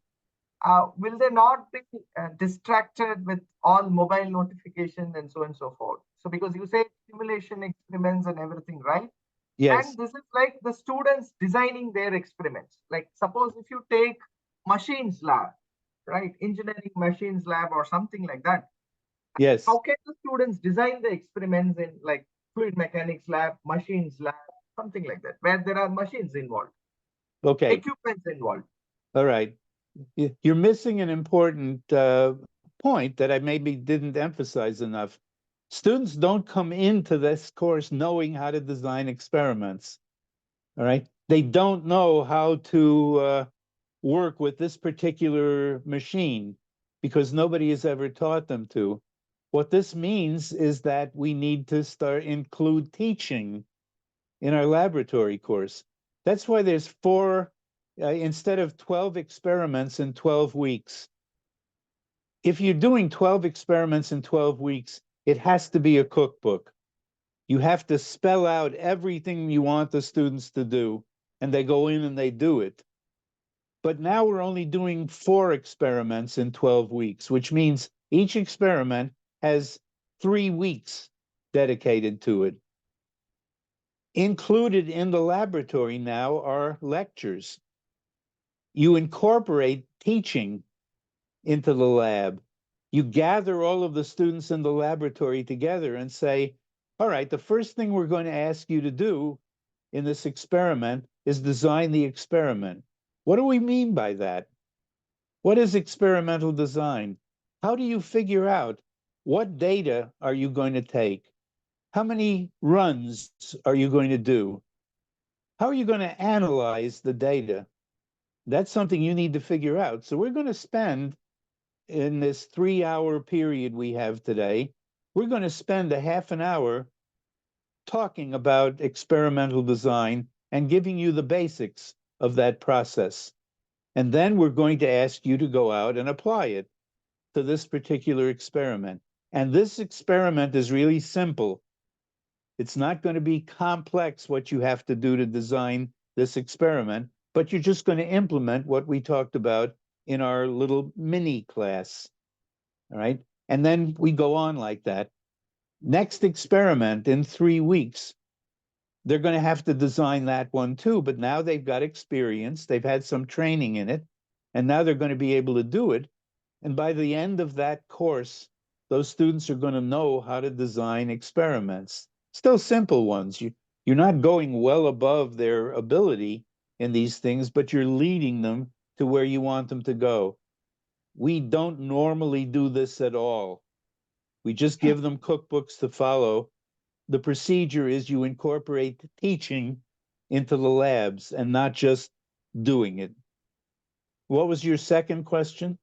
will they not be distracted with all mobile notifications and so on and so forth? So, because you say simulation experiments and everything, right? yes, And this is like the students designing their experiments. Like, suppose if you take machines lab, right? Engineering machines lab or something like that. yes, How can the students design the experiments in like fluid mechanics lab, machines lab, something like that, where there are machines involved, Okay, equipments involved. all right. You're missing an important point that I maybe didn't emphasize enough. Students don't come into this course knowing how to design experiments, all right? They don't know how to work with this particular machine because nobody has ever taught them to. What this means is that we need to include teaching in our laboratory course. That's why there's four, instead of 12 experiments in 12 weeks. If you're doing 12 experiments in 12 weeks, it has to be a cookbook. You have to spell out everything you want the students to do, and they go in and they do it. But now we're only doing 4 experiments in 12 weeks, which means each experiment has 3 weeks dedicated to it. Included in the laboratory now are lectures. You incorporate teaching into the lab. You gather all of the students in the laboratory together and say, all right, the first thing we're going to ask you to do in this experiment is design the experiment. What do we mean by that? What is experimental design? How do you figure out what data are you going to take? How many runs are you going to do? How are you going to analyze the data? That's something you need to figure out. So we're going to spend, in this 3-hour period we have today, we're going to spend a half an hour talking about experimental design and giving you the basics of that process. And then we're going to ask you to go out and apply it to this particular experiment. And this experiment is really simple. It's not going to be complex what you have to do to design this experiment, but you're just going to implement what we talked about in our little mini class. All right. And then we go on like that. Next experiment in 3 weeks, they're going to have to design that one too, but now they've got experience, they've had some training in it, and now they're going to be able to do it. And by the end of that course, those students are going to know how to design experiments. Still simple ones. You're not going well above their ability in these things, but you're leading them to where you want them to go. We don't normally do this at all. We just give them cookbooks to follow. The procedure is you incorporate teaching into the labs and not just doing it. What was your second question?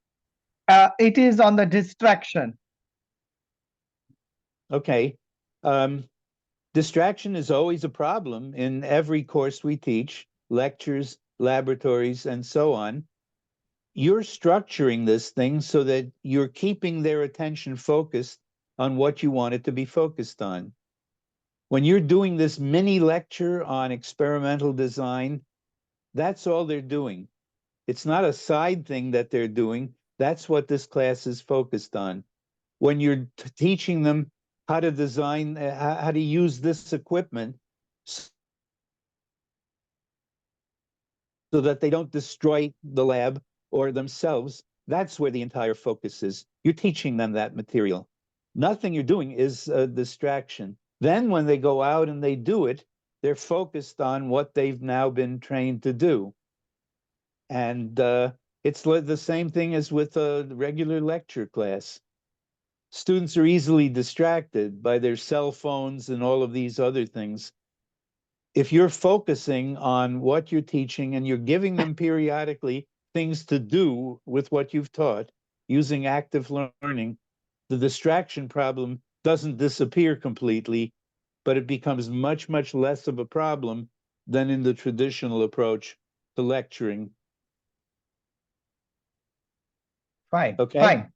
It is on the distraction. Okay. Distraction is always a problem in every course we teach, lectures, laboratories, and so on. You're structuring this thing so that you're keeping their attention focused on what you want it to be focused on. When you're doing this mini lecture on experimental design, that's all they're doing. It's not a side thing that they're doing. That's what this class is focused on. When you're teaching them how to design, how to use this equipment so that they don't destroy the lab or themselves, that's where the entire focus is. You're teaching them that material. Nothing you're doing is a distraction. Then when they go out and they do it, they're focused on what they've now been trained to do. And it's the same thing as with a regular lecture class. Students are easily distracted by their cell phones and all of these other things. If you're focusing on what you're teaching and you're giving them periodically things to do with what you've taught using active learning, the distraction problem doesn't disappear completely, but it becomes much, much less of a problem than in the traditional approach to lecturing. Fine. Okay? Fine.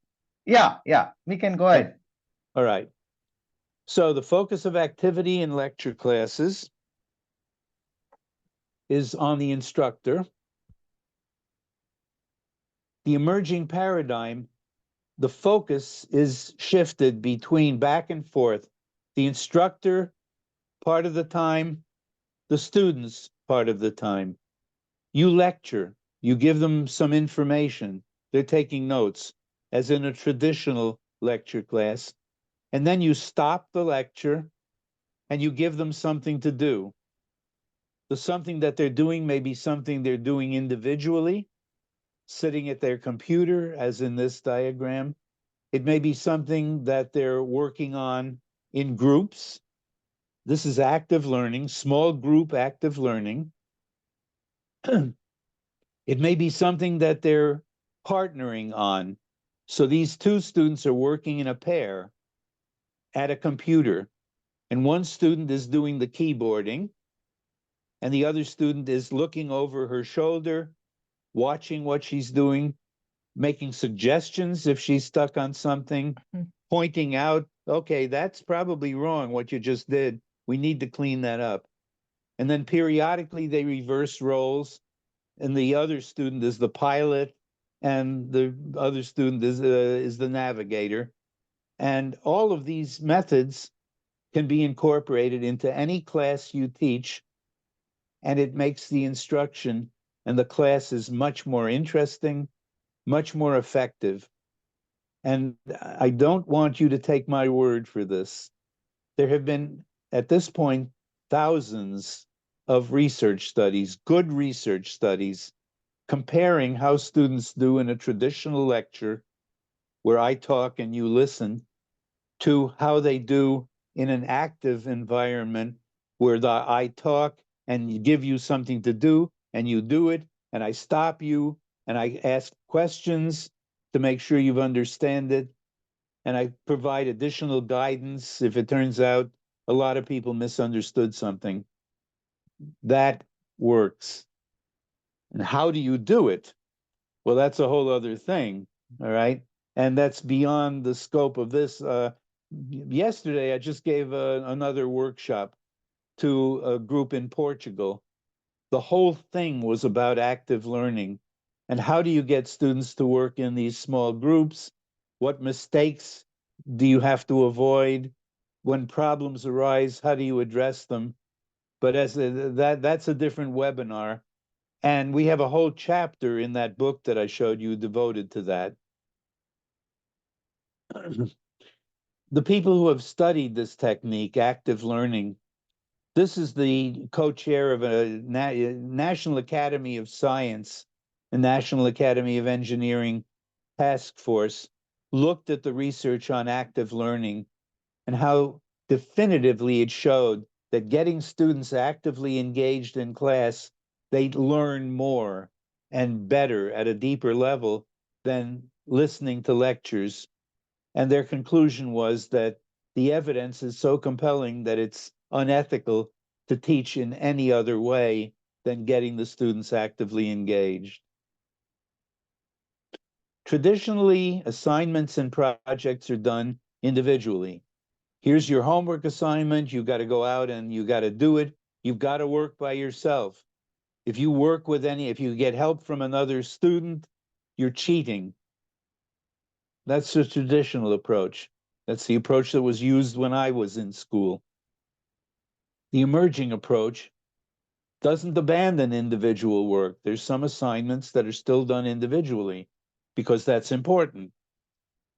Yeah. We can go ahead. All right. So the focus of activity in lecture classes is on the instructor. The emerging paradigm, the focus is shifted between back and forth. The instructor part of the time, the students part of the time. You lecture, you give them some information, they're taking notes, as in a traditional lecture class, and then you stop the lecture and you give them something to do. The something that they're doing may be something they're doing individually, sitting at their computer, as in this diagram. It may be something that they're working on in groups. This is active learning, small group active learning. It may be something that they're partnering on. So these two students are working in a pair at a computer, and one student is doing the keyboarding, and the other student is looking over her shoulder, watching what she's doing, making suggestions if she's stuck on something, pointing out, okay, that's probably wrong what you just did. We need to clean that up. And then periodically they reverse roles, and the other student is the pilot, and the other student is the navigator. And all of these methods can be incorporated into any class you teach, and it makes the instruction and the classes much more interesting, much more effective. And I don't want you to take my word for this. There have been, at this point, thousands of research studies, good research studies, comparing how students do in a traditional lecture where I talk and you listen, to how they do in an active environment where I talk and give you something to do and you do it, and I stop you and I ask questions to make sure you understand it, and I provide additional guidance if it turns out a lot of people misunderstood something. That works. And how do you do it? Well, that's a whole other thing, all right? And that's beyond the scope of this. Yesterday, I just gave another workshop to a group in Portugal. The whole thing was about active learning. And how do you get students to work in these small groups? What mistakes do you have to avoid? When problems arise, how do you address them? But that's a different webinar. And we have a whole chapter in that book that I showed you devoted to that. The people who have studied this technique, active learning, this is the co-chair of a National Academy of Science, the National Academy of Engineering task force, looked at the research on active learning and how definitively it showed that getting students actively engaged in class, they learn more and better at a deeper level than listening to lectures. And their conclusion was that the evidence is so compelling that it's unethical to teach in any other way than getting the students actively engaged. Traditionally, assignments and projects are done individually. Here's your homework assignment. You got to go out and you got to do it. You've got to work by yourself. If you get help from another student, you're cheating. That's the traditional approach. That's the approach that was used when I was in school. The emerging approach doesn't abandon individual work. There's some assignments that are still done individually because that's important.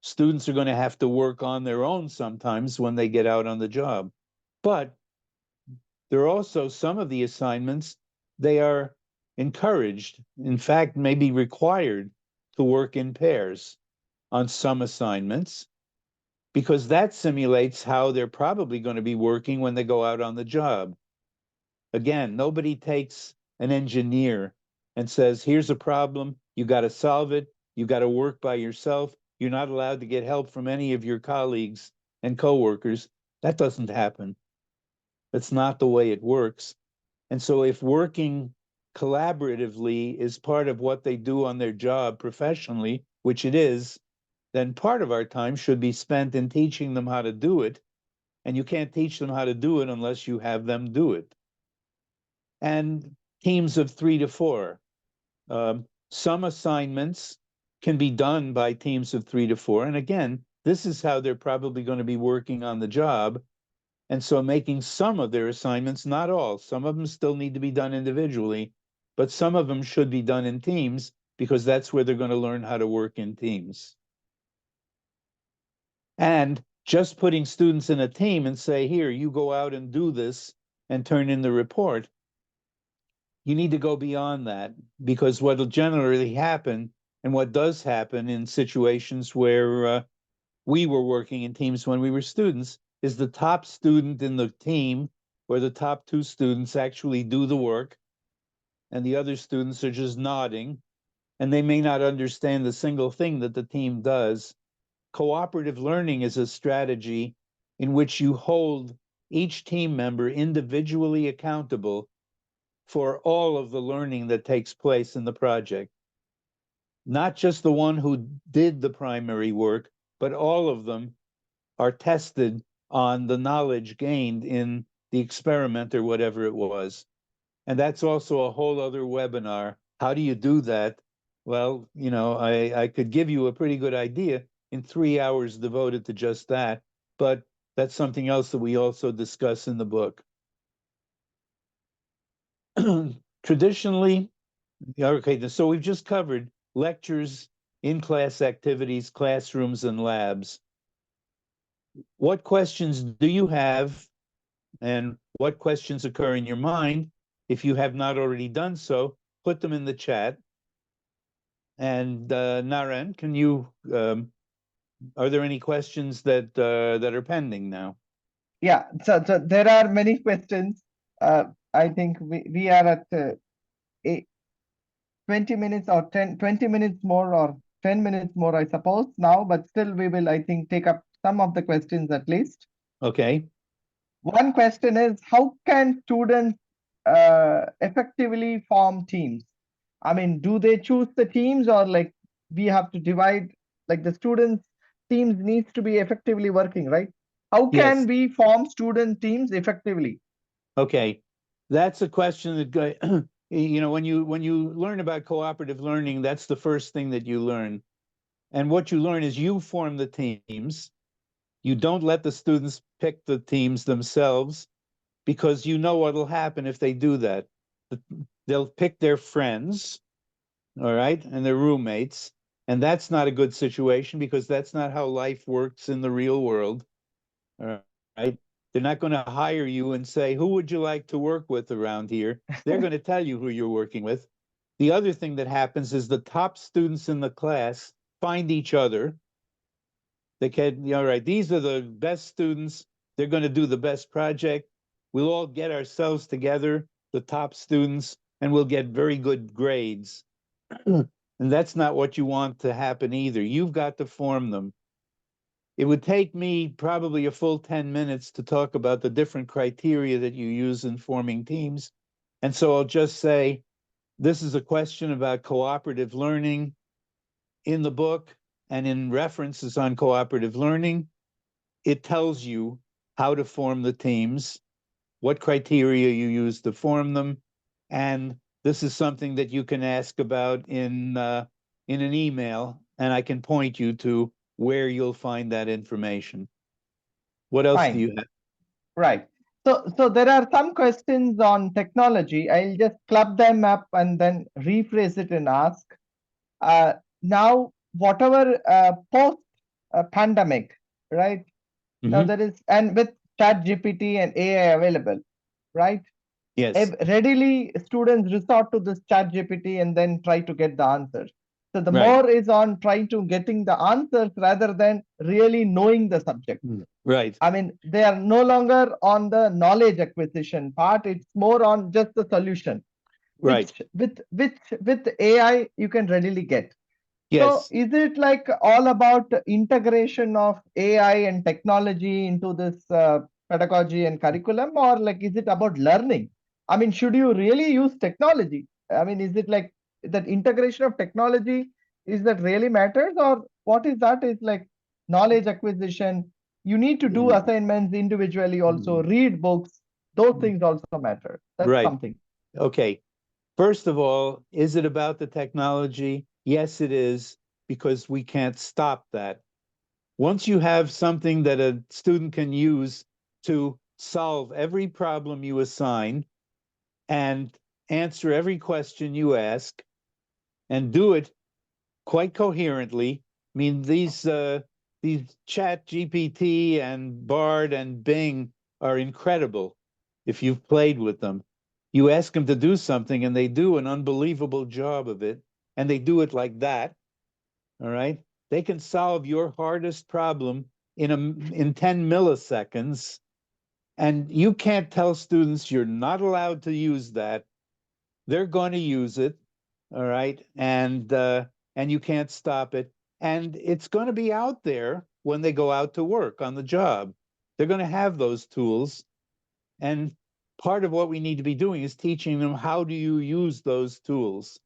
Students are going to have to work on their own sometimes when they get out on the job. But there are also some of the assignments, they are encouraged, in fact, maybe required to work in pairs on some assignments, because that simulates how they're probably going to be working when they go out on the job. Again, nobody takes an engineer and says, here's a problem, you got to solve it, you got to work by yourself, you're not allowed to get help from any of your colleagues and coworkers. That doesn't happen. That's not the way it works. And so if working collaboratively is part of what they do on their job professionally, which it is, then part of our time should be spent in teaching them how to do it. And you can't teach them how to do it unless you have them do it. And teams of 3 to 4. Some assignments can be done by teams of 3 to 4. And again, this is how they're probably going to be working on the job. And so making some of their assignments, not all, some of them still need to be done individually, but some of them should be done in teams because that's where they're going to learn how to work in teams. And just putting students in a team and say, here, you go out and do this and turn in the report. You need to go beyond that, because what will generally happen, and what does happen in situations where we were working in teams when we were students, is the top student in the team or the top two students actually do the work, and the other students are just nodding, and they may not understand the single thing that the team does. Cooperative learning is a strategy in which you hold each team member individually accountable for all of the learning that takes place in the project. Not just the one who did the primary work, but all of them are tested on the knowledge gained in the experiment or whatever it was. And that's also a whole other webinar. How do you do that? Well, you know, I could give you a pretty good idea in 3 hours devoted to just that, but that's something else that we also discuss in the book. Traditionally, okay, so we've just covered lectures, in-class activities, classrooms, and labs. What questions do you have, and what questions occur in your mind? If you have not already done so, put them in the chat. And Naren, can you, are there any questions that are pending now? Yeah, so there are many questions. I think we are at 20 minutes or 20 minutes more or 10 minutes more, I suppose, now, but still we will, I think, take up some of the questions at least. Okay. One question is, how can students effectively form teams? I mean, do they choose the teams, or like we have to divide, like the students' teams needs to be effectively working, right? How can Yes. we form student teams effectively? Okay, that's a question that you know, when you learn about cooperative learning, that's the first thing that you learn. And what you learn is you form the teams. You don't let the students pick the teams themselves, because you know what will happen if they do that. They'll pick their friends, all right, and their roommates, and that's not a good situation, because that's not how life works in the real world, all right? They're not going to hire you and say, who would you like to work with around here? They're going to tell you who you're working with. The other thing that happens is the top students in the class find each other. They can, all right, these are the best students. They're going to do the best project. We'll all get ourselves together, the top students, and we'll get very good grades. And that's not what you want to happen either. You've got to form them. It would take me probably a full 10 minutes to talk about the different criteria that you use in forming teams. And so I'll just say, this is a question about cooperative learning. In the book and in references on cooperative learning, it tells you how to form the teams, what criteria you use to form them. And this is something that you can ask about in an email, and I can point you to where you'll find that information. What else do Fine. you have? Right. So there are some questions on technology. I'll just club them up and then rephrase it and ask. Now, whatever post pandemic, right? Now there is, and with ChatGPT and AI available, right? Yes, Readily students resort to this ChatGPT and then try to get the answers. So the right. more is on trying to getting the answers rather than really knowing the subject. Right. I mean, they are no longer on the knowledge acquisition part. It's more on just the solution, Right. with AI you can readily get. So Yes. is it like all about integration of AI and technology into this pedagogy and curriculum, or like is it about learning? I mean, should you really use technology? I mean, is it like that integration of technology is that really matters, or what is that? Is like knowledge acquisition. You need to do assignments individually, also read books. Those things also matter. That's Right. something. Okay. First of all, is it about the technology? Yes, it is, because we can't stop that. Once you have something that a student can use to solve every problem you assign and answer every question you ask and do it quite coherently, I mean, these these Chat GPT and Bard and Bing are incredible if you've played with them. You ask them to do something and they do an unbelievable job of it, and they do it like that. All right. They can solve your hardest problem in 10 milliseconds. And you can't tell students you're not allowed to use that. They're going to use it. All right. And you can't stop it. And it's going to be out there when they go out to work on the job. They're going to have those tools. And part of what we need to be doing is teaching them how do you use those tools.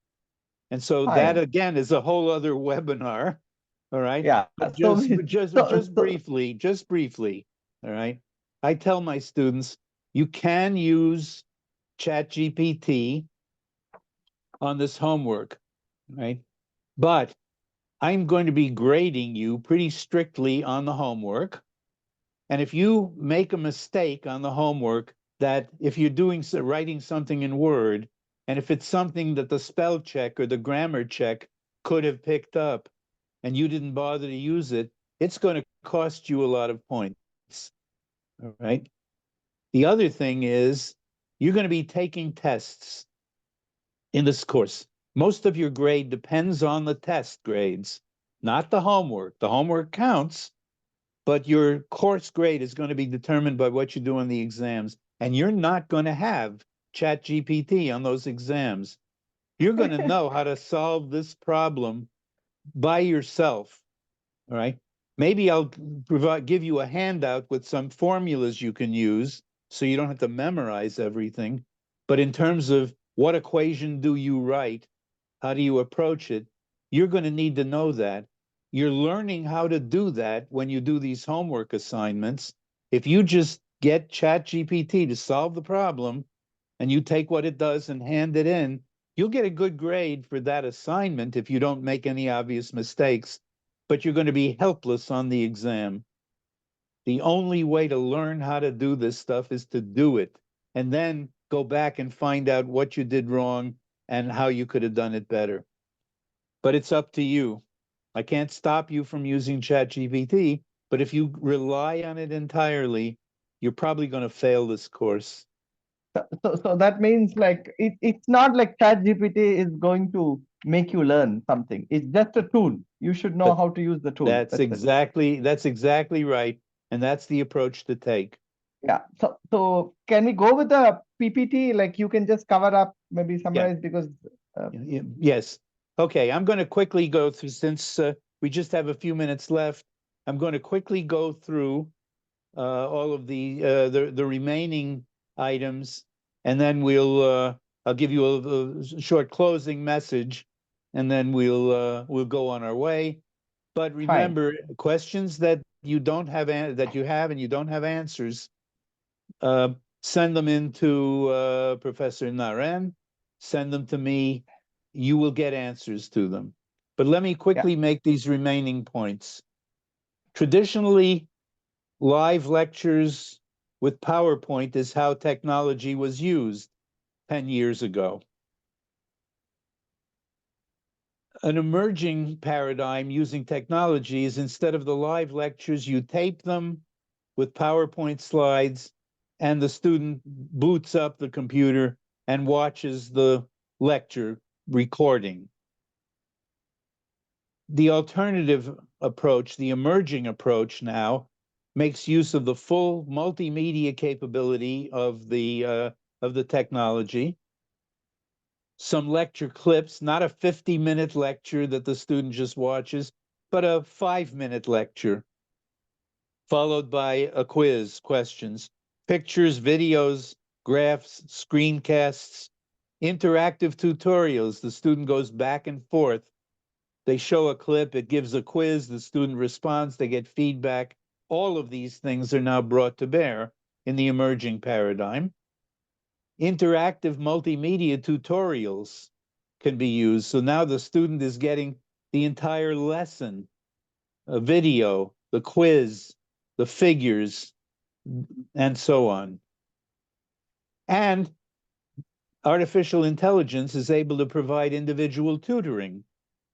And so that Fine. again is a whole other webinar. All right. Yeah. But So, just briefly. All right. I tell my students, you can use ChatGPT on this homework, right? But I'm going to be grading you pretty strictly on the homework. And if you make a mistake on the homework, that if you're writing something in Word, and if it's something that the spell check or the grammar check could have picked up, and you didn't bother to use it, it's going to cost you a lot of points. All right. The other thing is you're going to be taking tests in this course. Most of your grade depends on the test grades, not the homework. The homework counts, but your course grade is going to be determined by what you do on the exams. And you're not going to have ChatGPT on those exams. You're going to know how to solve this problem by yourself. All right. Maybe I'll give you a handout with some formulas you can use so you don't have to memorize everything. But in terms of what equation do you write, how do you approach it, you're going to need to know that. You're learning how to do that when you do these homework assignments. If you just get ChatGPT to solve the problem and you take what it does and hand it in, you'll get a good grade for that assignment if you don't make any obvious mistakes, but you're going to be helpless on the exam. The only way to learn how to do this stuff is to do it and then go back and find out what you did wrong and how you could have done it better. But it's up to you. I can't stop you from using ChatGPT, but if you rely on it entirely, you're probably going to fail this course. so that means like it's not like ChatGPT is going to make you learn something. It's just a tool. You should know But how to use the tool. that's exactly right. And that's the approach to take. Yeah. So can we go with the PPT? Like you can just cover up, maybe Yeah. summarize because Yes. Okay, I'm going to quickly go through, since we just have a few minutes left, I'm going to quickly go through all of the remaining items, and then I'll give you a short closing message, and then we'll go on our way. But fine. remember, questions that you don't have that you have and you don't have answers, send them in to Professor Naren, send them to me. You will get answers to them. But let me quickly make these remaining points. Traditionally, live lectures with PowerPoint is how technology was used 10 years ago. An emerging paradigm using technology is, instead of the live lectures, you tape them with PowerPoint slides, and the student boots up the computer and watches the lecture recording. The alternative approach, the emerging approach now, makes use of the full multimedia capability of the technology. Some lecture clips, not a 50-minute lecture that the student just watches, but a 5-minute lecture, followed by a quiz, questions, pictures, videos, graphs, screencasts, interactive tutorials. The student goes back and forth. They show a clip, it gives a quiz, the student responds, they get feedback. All of these things are now brought to bear in the emerging paradigm. Interactive multimedia tutorials can be used. So now the student is getting the entire lesson, a video, the quiz, the figures, and so on. And artificial intelligence is able to provide individual tutoring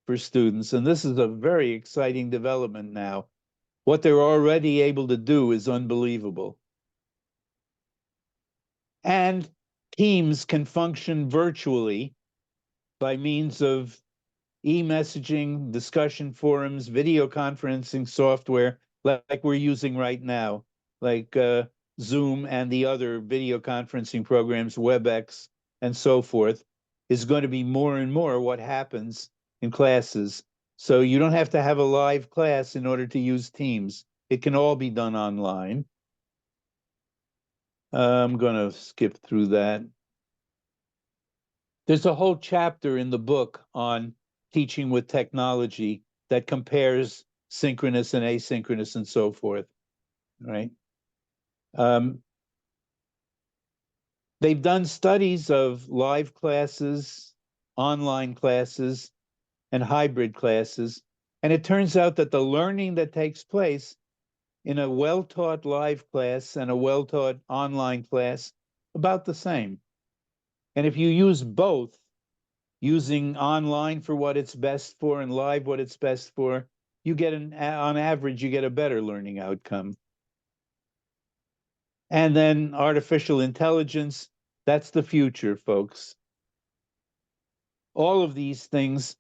for students. And this is a very exciting development now. What they're already able to do is unbelievable. And teams can function virtually by means of e-messaging, discussion forums, video conferencing software like we're using right now, like Zoom and the other video conferencing programs, WebEx and so forth, is going to be more and more what happens in classes. So you don't have to have a live class in order to use Teams. It can all be done online. I'm going to skip through that. There's a whole chapter in the book on teaching with technology that compares synchronous and asynchronous and so forth, right? They've done studies of live classes, online classes, and hybrid classes, and it turns out that the learning that takes place in a well-taught live class and a well-taught online class, about the same. And if you use both, using online for what it's best for and live what it's best for, you get on average, you get a better learning outcome. And then artificial intelligence, that's the future, folks. All of these things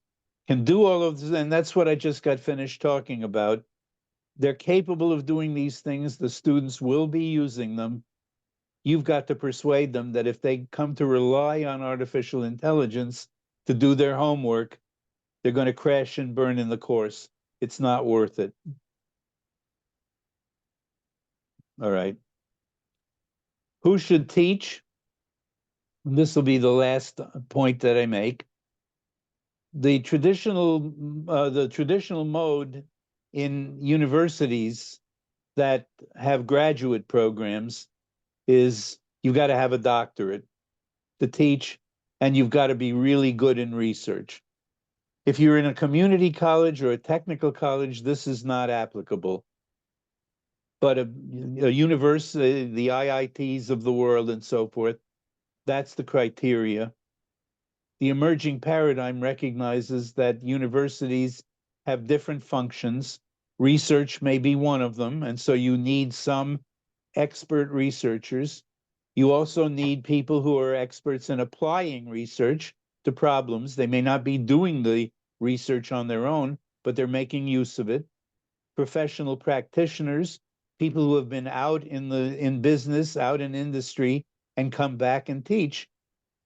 can do all of this, and that's what I just got finished talking about. They're capable of doing these things. The students will be using them. You've got to persuade them that if they come to rely on artificial intelligence to do their homework, they're going to crash and burn in the course. It's not worth it. All right. Who should teach? This will be the last point that I make. The traditional mode in universities that have graduate programs is you've got to have a doctorate to teach, and you've got to be really good in research. If you're in a community college or a technical college, this is not applicable. But a university, the IITs of the world and so forth, that's the criteria. The emerging paradigm recognizes that universities have different functions. Research may be one of them, and so you need some expert researchers. You also need people who are experts in applying research to problems. They may not be doing the research on their own, but they're making use of it. Professional practitioners, people who have been out in business, out in industry, and come back and teach.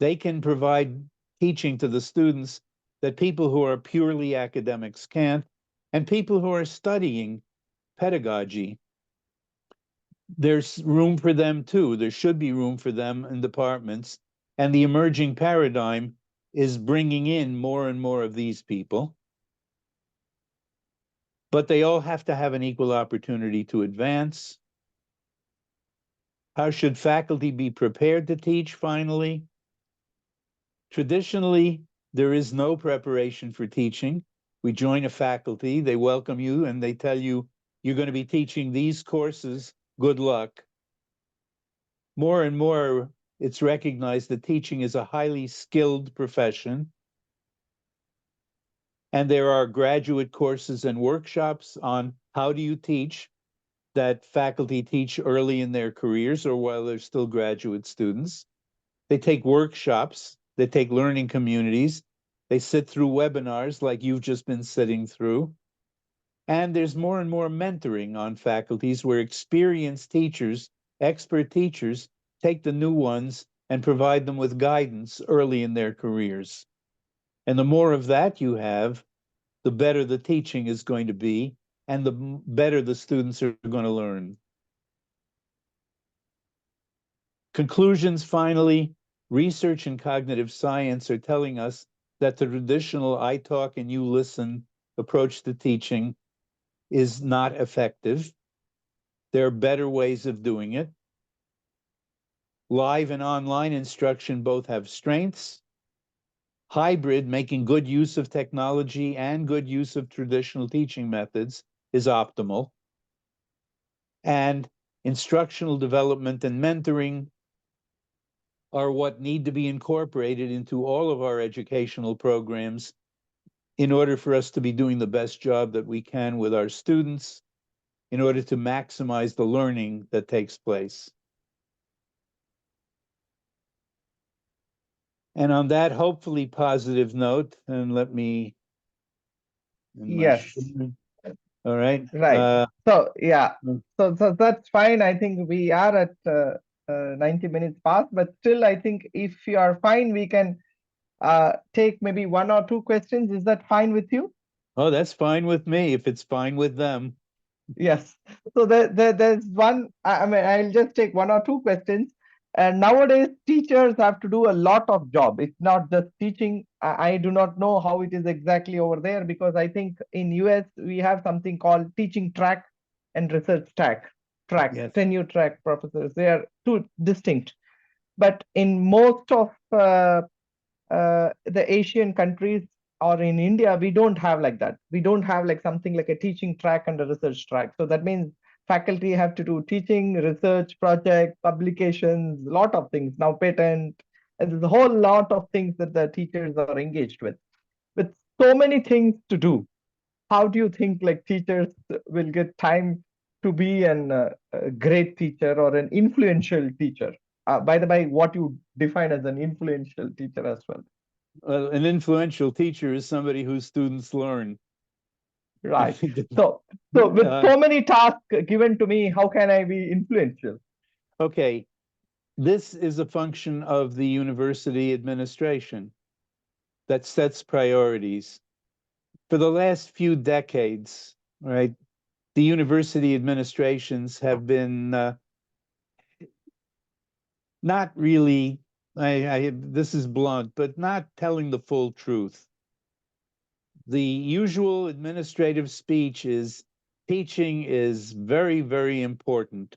They can provide teaching to the students that people who are purely academics can't, and people who are studying pedagogy. There's room for them too. There should be room for them in departments. And the emerging paradigm is bringing in more and more of these people. But they all have to have an equal opportunity to advance. How should faculty be prepared to teach, finally? Traditionally, there is no preparation for teaching. We join a faculty, they welcome you, and they tell you, you're going to be teaching these courses, good luck. More and more, it's recognized that teaching is a highly skilled profession. And there are graduate courses and workshops on how do you teach that faculty teach early in their careers or while they're still graduate students. They take workshops, they take learning communities, they sit through webinars like you've just been sitting through. And there's more and more mentoring on faculties where experienced teachers, expert teachers, take the new ones and provide them with guidance early in their careers. And the more of that you have, the better the teaching is going to be, and the better the students are going to learn. Conclusions, finally, research in cognitive science are telling us that the traditional I talk and you listen approach to teaching is not effective. There are better ways of doing it. Live and online instruction both have strengths. Hybrid, making good use of technology and good use of traditional teaching methods, is optimal. And instructional development and mentoring are what need to be incorporated into all of our educational programs in order for us to be doing the best job that we can with our students, in order to maximize the learning that takes place. And on that hopefully positive note, and let me. Yes. All right. Right. So yeah, mm. so that's fine. I think we are at 90 minutes past, but still, I think if you are fine, we can take maybe 1 or 2 questions. Is that fine with you? Oh, that's fine with me if it's fine with them. Yes. So there's one. I mean, I'll just take 1 or 2 questions. And nowadays, teachers have to do a lot of job. It's not just teaching. I do not know how it is exactly over there because I think in US we have something called teaching track and research track, Yes. tenure track professors. They are two distinct. But in most of the Asian countries or in India, we don't have like that. We don't have like something like a teaching track and a research track. So that means faculty have to do teaching, research, project, publications, a lot of things. Now patent, and there's a whole lot of things that the teachers are engaged with so many things to do. How do you think like teachers will get time to be a great teacher or an influential teacher? By the way, what you define as an influential teacher as well? An influential teacher is somebody whose students learn. Right. So with so many tasks given to me, how can I be influential? Okay. This is a function of the university administration that sets priorities. For the last few decades, right, the university administrations have been not really, this is blunt, but not telling the full truth. The usual administrative speech is teaching is very, very important.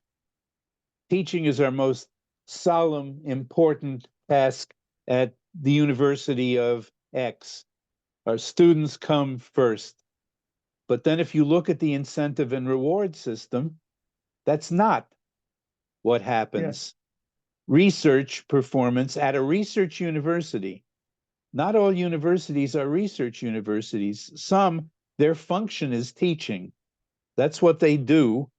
Teaching is our most solemn, important task at the University of X. Our students come first. But then if you look at the incentive and reward system, that's not what happens. Research performance at a research university. Not all universities are research universities. Some, their function is teaching. That's what they do.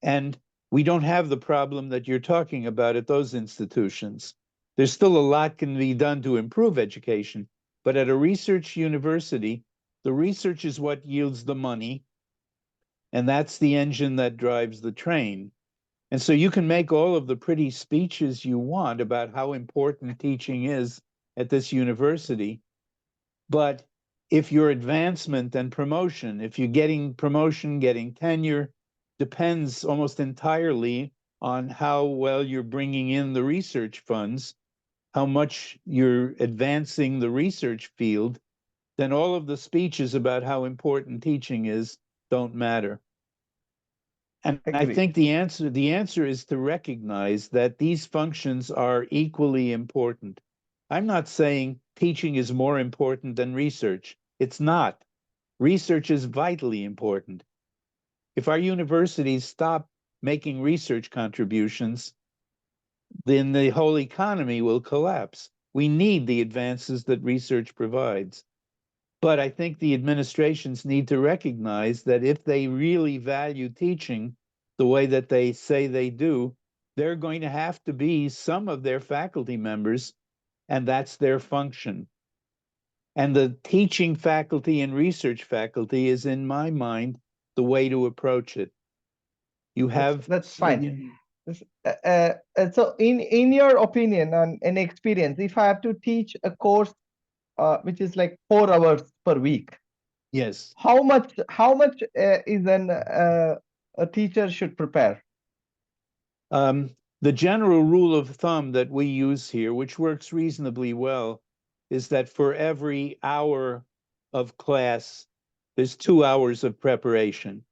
And we don't have the problem that you're talking about at those institutions. There's still a lot can be done to improve education. But at a research university, the research is what yields the money. And that's the engine that drives the train. And so you can make all of the pretty speeches you want about how important teaching is at this university. But if your advancement and promotion, if you're getting promotion, getting tenure, depends almost entirely on how well you're bringing in the research funds, how much you're advancing the research field, then all of the speeches about how important teaching is don't matter. And I think the answer is to recognize that these functions are equally important. I'm not saying teaching is more important than research. It's not. Research is vitally important. If our universities stop making research contributions, then the whole economy will collapse. We need the advances that research provides. But I think the administrations need to recognize that if they really value teaching the way that they say they do, they're going to have to be some of their faculty members, and that's their function. And the teaching faculty and research faculty is, in my mind, the way to approach it. You have that's fine. So in your opinion and experience, if I have to teach a course which is like 4 hours per week, yes, how much is a teacher should prepare? The general rule of thumb that we use here, which works reasonably well, is that for every hour of class, there's 2 hours of preparation.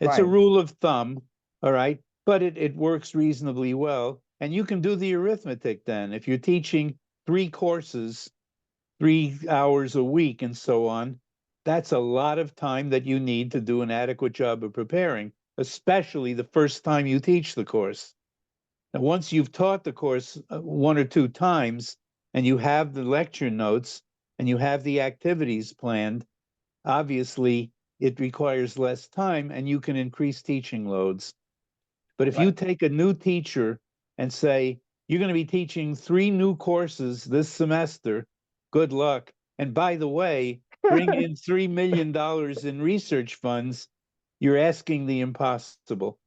It's a rule of thumb, all right, but it works reasonably well. And you can do the arithmetic then. If you're teaching 3 courses, 3 hours a week and so on, that's a lot of time that you need to do an adequate job of preparing, especially the first time you teach the course. Now, once you've taught the course 1 or 2 times and you have the lecture notes and you have the activities planned, obviously it requires less time and you can increase teaching loads. But if you Right. take a new teacher and say, you're going to be teaching 3 new courses this semester, good luck. And by the way, bring in $3 million in research funds, you're asking the impossible.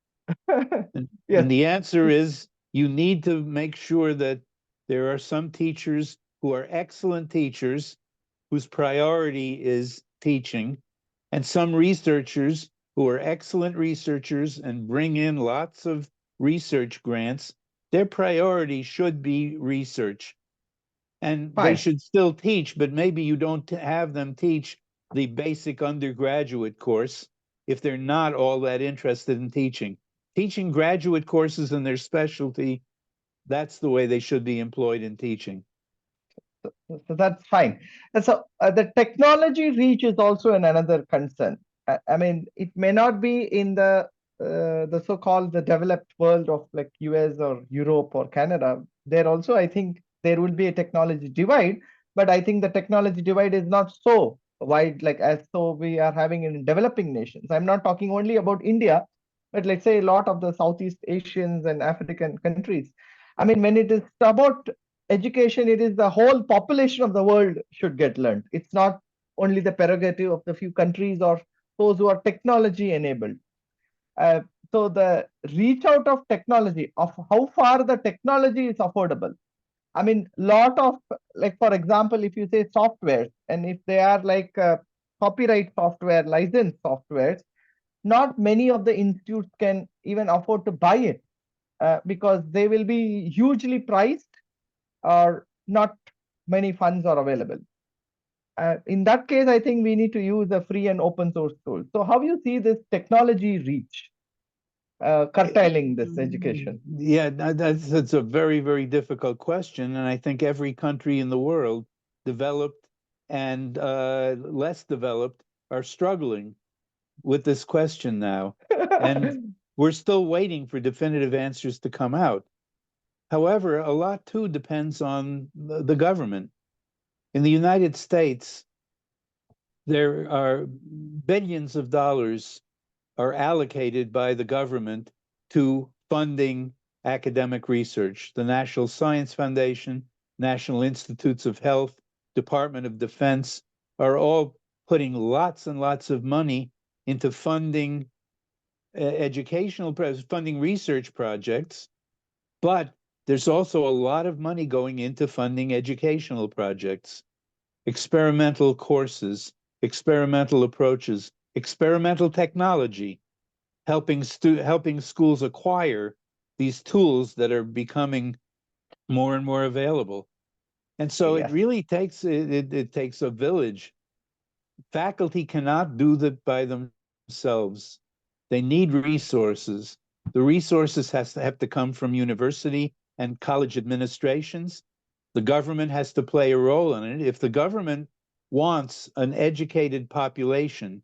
Yes. And the answer is you need to make sure that there are some teachers who are excellent teachers whose priority is teaching, and some researchers who are excellent researchers and bring in lots of research grants. Their priority should be research. And they Fine. should still teach, but maybe you don't have them teach the basic undergraduate course if they're not all that interested in teaching. Teaching graduate courses in their specialty, that's the way they should be employed in teaching. So that's fine. And so the technology reach is also another concern. I mean, it may not be in the so-called the developed world of like US or Europe or Canada. There also, I think there will be a technology divide, but I think the technology divide is not so wide like as so we are having in developing nations. I'm not talking only about India, but let's say a lot of the Southeast Asians and African countries. I mean, when it is about education, it is the whole population of the world should get learned. It's not only the prerogative of the few countries or those who are technology enabled. Uh, so the reach out of technology, of how far the technology is affordable. I mean, lot of like for example, if you say softwares, and if they are like copyright software, licensed softwares, not many of the institutes can even afford to buy it because they will be hugely priced or not many funds are available. In that case, I think we need to use a free and open source tool. So how you see this technology reach curtailing this education? Yeah, that's a very, very difficult question. And I think every country in the world, developed and less developed, are struggling with this question now. And we're still waiting for definitive answers to come out. However, a lot too depends on the government. In the United States, there are billions of dollars are allocated by the government to funding academic research. The National Science Foundation, National Institutes of Health, Department of Defense are all putting lots and lots of money into funding funding research projects, but there's also a lot of money going into funding educational projects, experimental courses, experimental approaches, experimental technology, helping schools acquire these tools that are becoming more and more available. And so it Yes. really takes it takes a village. Faculty cannot do that by themselves. They need resources. The resources have to come from university and college administrations. The government has to play a role in it. If the government wants an educated population,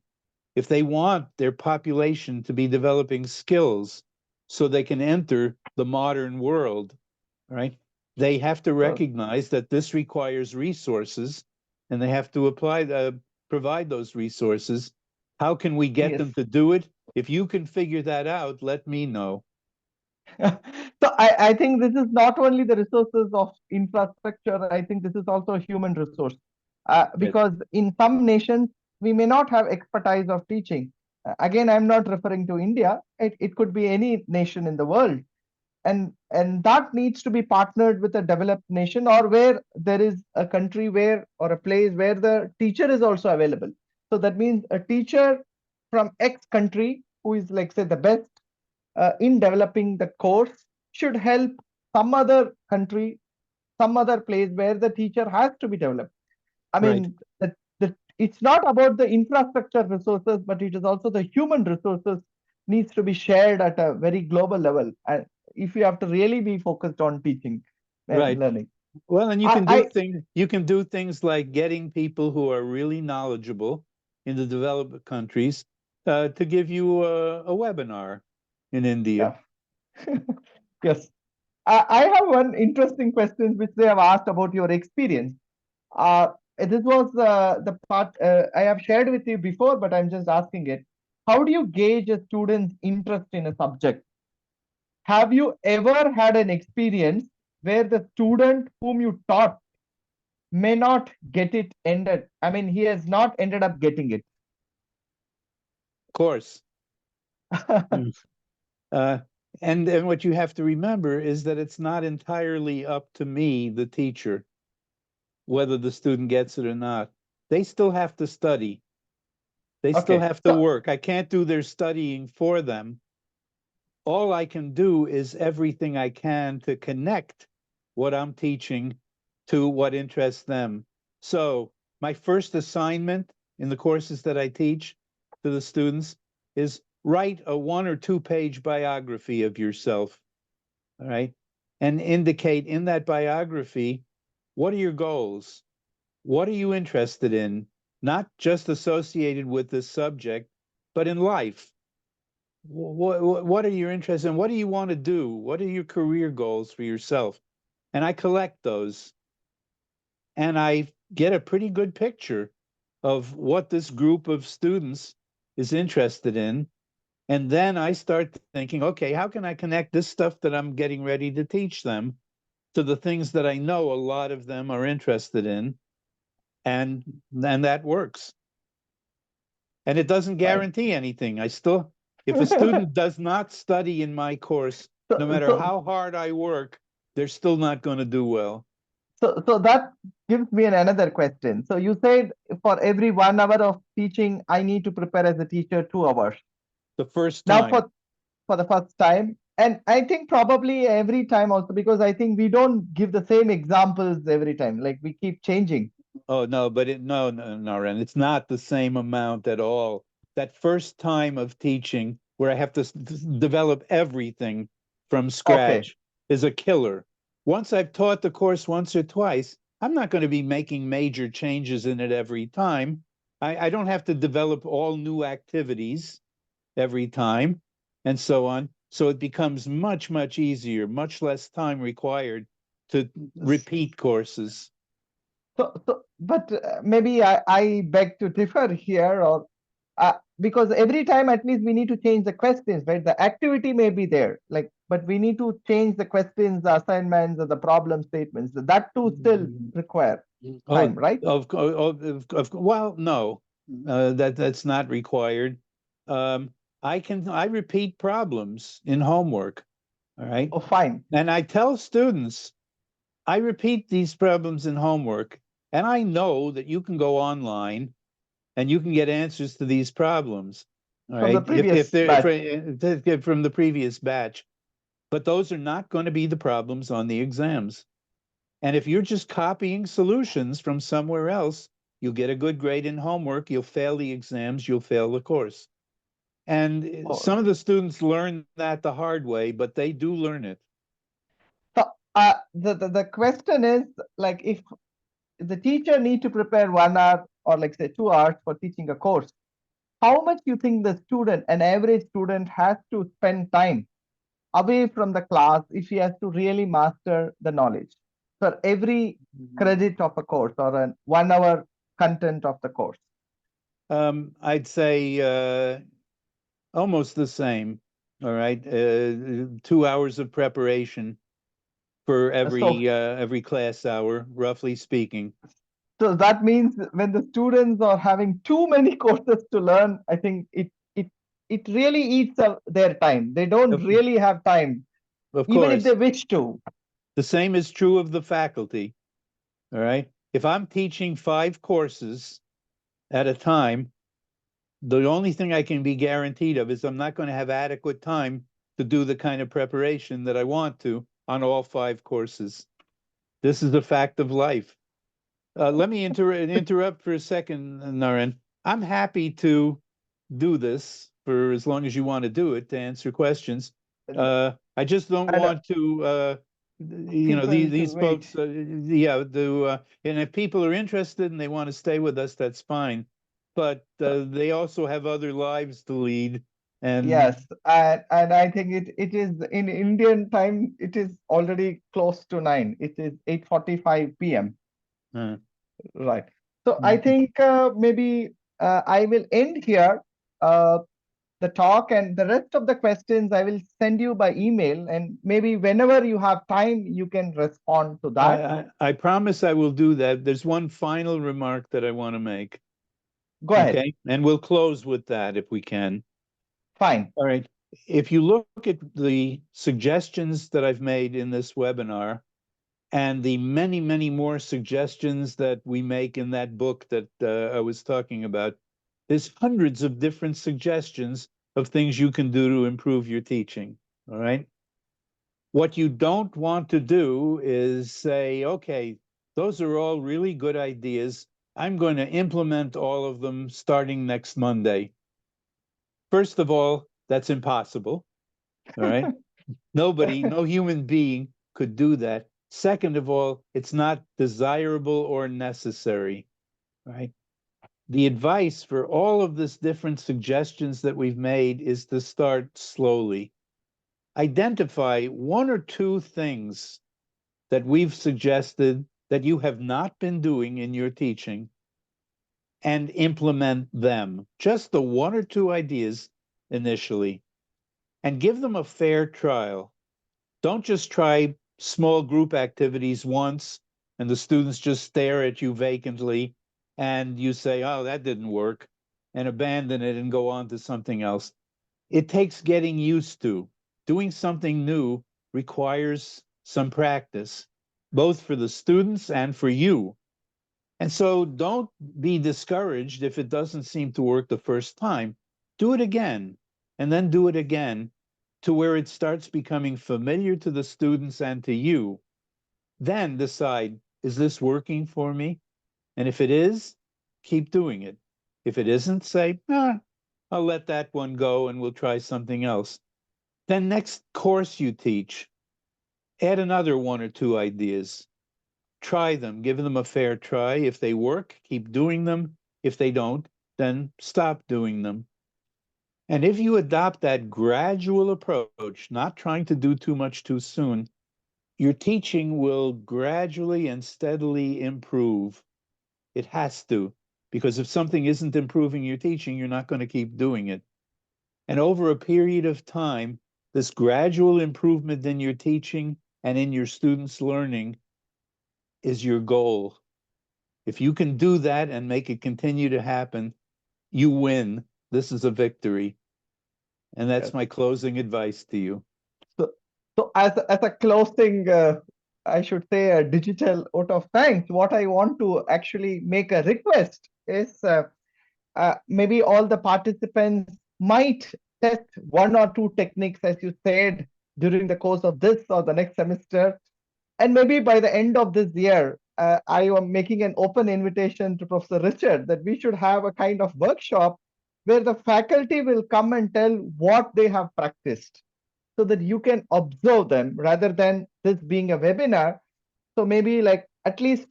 if they want their population to be developing skills so they can enter the modern world, right? They have to recognize that this requires resources, and they have to provide those resources. How can we get Yes. them to do it? If you can figure that out, let me know. So I think this is not only the resources of infrastructure, I think this is also a human resource. Because in some nations, we may not have expertise of teaching. Again, I'm not referring to India. It could be any nation in the world. And that needs to be partnered with a developed nation or where there is a country where or a place where the teacher is also available. So that means a teacher from X country who is like say the best in developing the course should help some other country, some other place where the teacher has to be developed. I mean, it's not about the infrastructure resources, but it is also the human resources needs to be shared at a very global level. And if you have to really be focused on teaching and learning. Well, and you can do things like getting people who are really knowledgeable in the developed countries to give you a webinar in India. Yeah. Yes. I have one interesting question which they have asked about your experience. this was the part I have shared with you before, but I'm just asking it. How do you gauge a student's interest in a subject? Have you ever had an experience where the student whom you taught may not get it ended? I mean, he has not ended up getting it. Of course. Mm. And what you have to remember is that it's not entirely up to me, the teacher, whether the student gets it or not. They still have to study. They still Okay. have to work. I can't do their studying for them. All I can do is everything I can to connect what I'm teaching to what interests them. So my first assignment in the courses that I teach to the students is write a 1 or 2 page biography of yourself, all right? And indicate in that biography, what are your goals? What are you interested in? Not just associated with this subject, but in life. What are your interests in? What do you want to do? What are your career goals for yourself? And I collect those. And I get a pretty good picture of what this group of students is interested in. And then I start thinking, okay, how can I connect this stuff that I'm getting ready to teach them to the things that I know a lot of them are interested in? And that works. And it doesn't Fine. guarantee anything. If a student does not study in my course, no matter So, how hard I work, they're still not going to do well. so that gives me another question. So you said for every 1 hour of teaching, I need to prepare as a teacher 2 hours. The first Now time. for the first time, and I think probably every time also, because I think we don't give the same examples every time. Like we keep changing. Oh, no, but no, Ren, it's not the same amount at all. That first time of teaching where I have to develop everything from Okay. scratch is a killer. Once I've taught the course once or twice, I'm not going to be making major changes in it every time. I don't have to develop all new activities every time and so on. So it becomes much, much easier, much less time required to repeat courses. But maybe I beg to differ here, or because every time at least we need to change the questions, right? The activity may be there, like, but we need to change the questions, the assignments, or the problem statements. That too still require Oh, time, right? well, no, that's not required. I repeat problems in homework, all right? Oh, fine. And I tell students, I repeat these problems in homework, and I know that you can go online and you can get answers to these problems, all From the right? If previous they're batch. from the previous batch, but those are not going to be the problems on the exams. And if you're just copying solutions from somewhere else, you'll get a good grade in homework, you'll fail the exams, you'll fail the course. And Oh, some of the students learn that the hard way, but they do learn it. so the question is, like, if the teacher need to prepare 1 hour or like say 2 hours for teaching a course, how much you think the student, an average student, has to spend time away from the class if he has to really master the knowledge for every credit of a course or a 1 hour content of the course? I'd say almost the same. All right, 2 hours of preparation for So, every class hour, roughly speaking. so that means when the students are having too many courses to learn, I think it really eats up their time. They don't Of, really have time, of even if they course, wish to. the same is true of the faculty. All right, if I'm teaching 5 courses at a time, the only thing I can be guaranteed of is I'm not going to have adequate time to do the kind of preparation that I want to on all 5 courses. This is a fact of life. Let me interrupt for a second, Naren. I'm happy to do this for as long as you want to do it to answer questions. I just don't And want to, people to these wait. folks, and if people are interested and they want to stay with us, that's fine. But they also have other lives to lead. And Yes, and I think it is in Indian time, it is already close to 9. It is 8:45 p.m. uh, Right. So I think maybe I will end here the talk, and the rest of the questions I will send you by email, and maybe whenever you have time, you can respond to that. I promise I will do that. There's one final remark that I want to make. Go ahead. Okay, and we'll close with that if we can. Fine. All right. If you look at the suggestions that I've made in this webinar and the many, many more suggestions that we make in that book that I was talking about, there's hundreds of different suggestions of things you can do to improve your teaching. All right. What you don't want to do is say, okay, those are all really good ideas. I'm going to implement all of them starting next Monday. First of all, that's impossible. All right. Nobody, no human being could do that. Second of all, it's not desirable or necessary. Right. The advice for all of this different suggestions that we've made is to start slowly. Identify one or two things that we've suggested that you have not been doing in your teaching and implement them. Just the one or two ideas initially, and give them a fair trial. Don't just try small group activities once and the students just stare at you vacantly and you say, oh, that didn't work, and abandon it and go on to something else. It takes getting used to. Doing something new requires some practice, both for the students and for you. And so don't be discouraged if it doesn't seem to work the first time. Do it again, and then do it again to where it starts becoming familiar to the students and to you. Then decide, is this working for me? And if it is, keep doing it. If it isn't, say, I'll let that one go and we'll try something else. Then next course you teach, add another one or two ideas. Try them, give them a fair try. If they work, keep doing them. If they don't, then stop doing them. And if you adopt that gradual approach, not trying to do too much too soon, your teaching will gradually and steadily improve. It has to, because if something isn't improving your teaching, you're not going to keep doing it. And over a period of time, this gradual improvement in your teaching and in your students' learning is your goal. If you can do that and make it continue to happen, you win. This is a victory. And that's my closing advice to you. So as a closing, I should say a digital vote of thanks. What I want to actually make a request is maybe all the participants might test one or two techniques, as you said, during the course of this or the next semester. And maybe by the end of this year, I am making an open invitation to Professor Richard that we should have a kind of workshop where the faculty will come and tell what they have practiced so that you can observe them rather than this being a webinar. So maybe like at least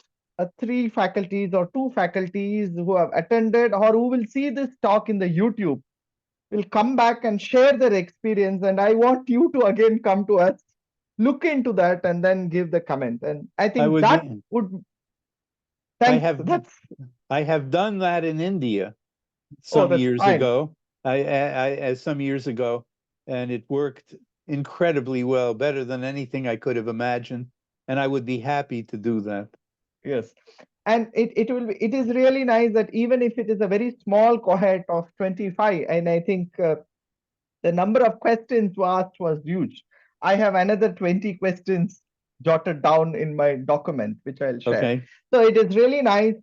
three faculties or two faculties who have attended or who will see this talk in the YouTube will come back and share their experience. And I want you to again come to us, look into that, and then give the comment. And I think that would. Thanks. I have done that in India some years ago. Some years ago, and it worked incredibly well, better than anything I could have imagined. And I would be happy to do that. Yes. And it is really nice that even if it is a very small cohort of 25, and I think the number of questions asked was huge. I have another 20 questions jotted down in my document, which I'll share. Okay. So it is really nice.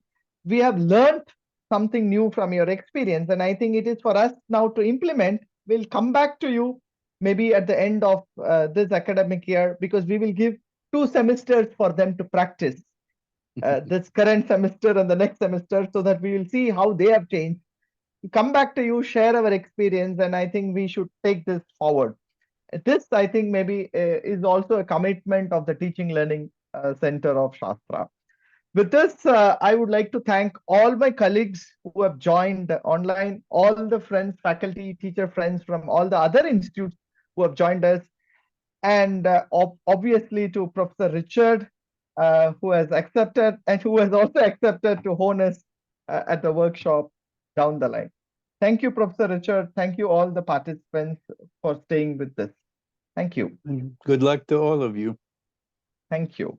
We have learned something new from your experience, and I think it is for us now to implement. We'll come back to you maybe at the end of this academic year, because we will give 2 semesters for them to practice this current semester and the next semester, so that we will see how they have changed. We come back to you, share our experience, and I think we should take this forward. This, I think, maybe is also a commitment of the Teaching Learning Center of Shastra. With this, I would like to thank all my colleagues who have joined online, all the friends, faculty, teacher friends from all the other institutes who have joined us, and obviously to Professor Richard, who has accepted and who has also accepted to hone us at the workshop down the line. Thank you, Professor Richard. Thank you all the participants for staying with this. Thank you. Good luck to all of you. Thank you.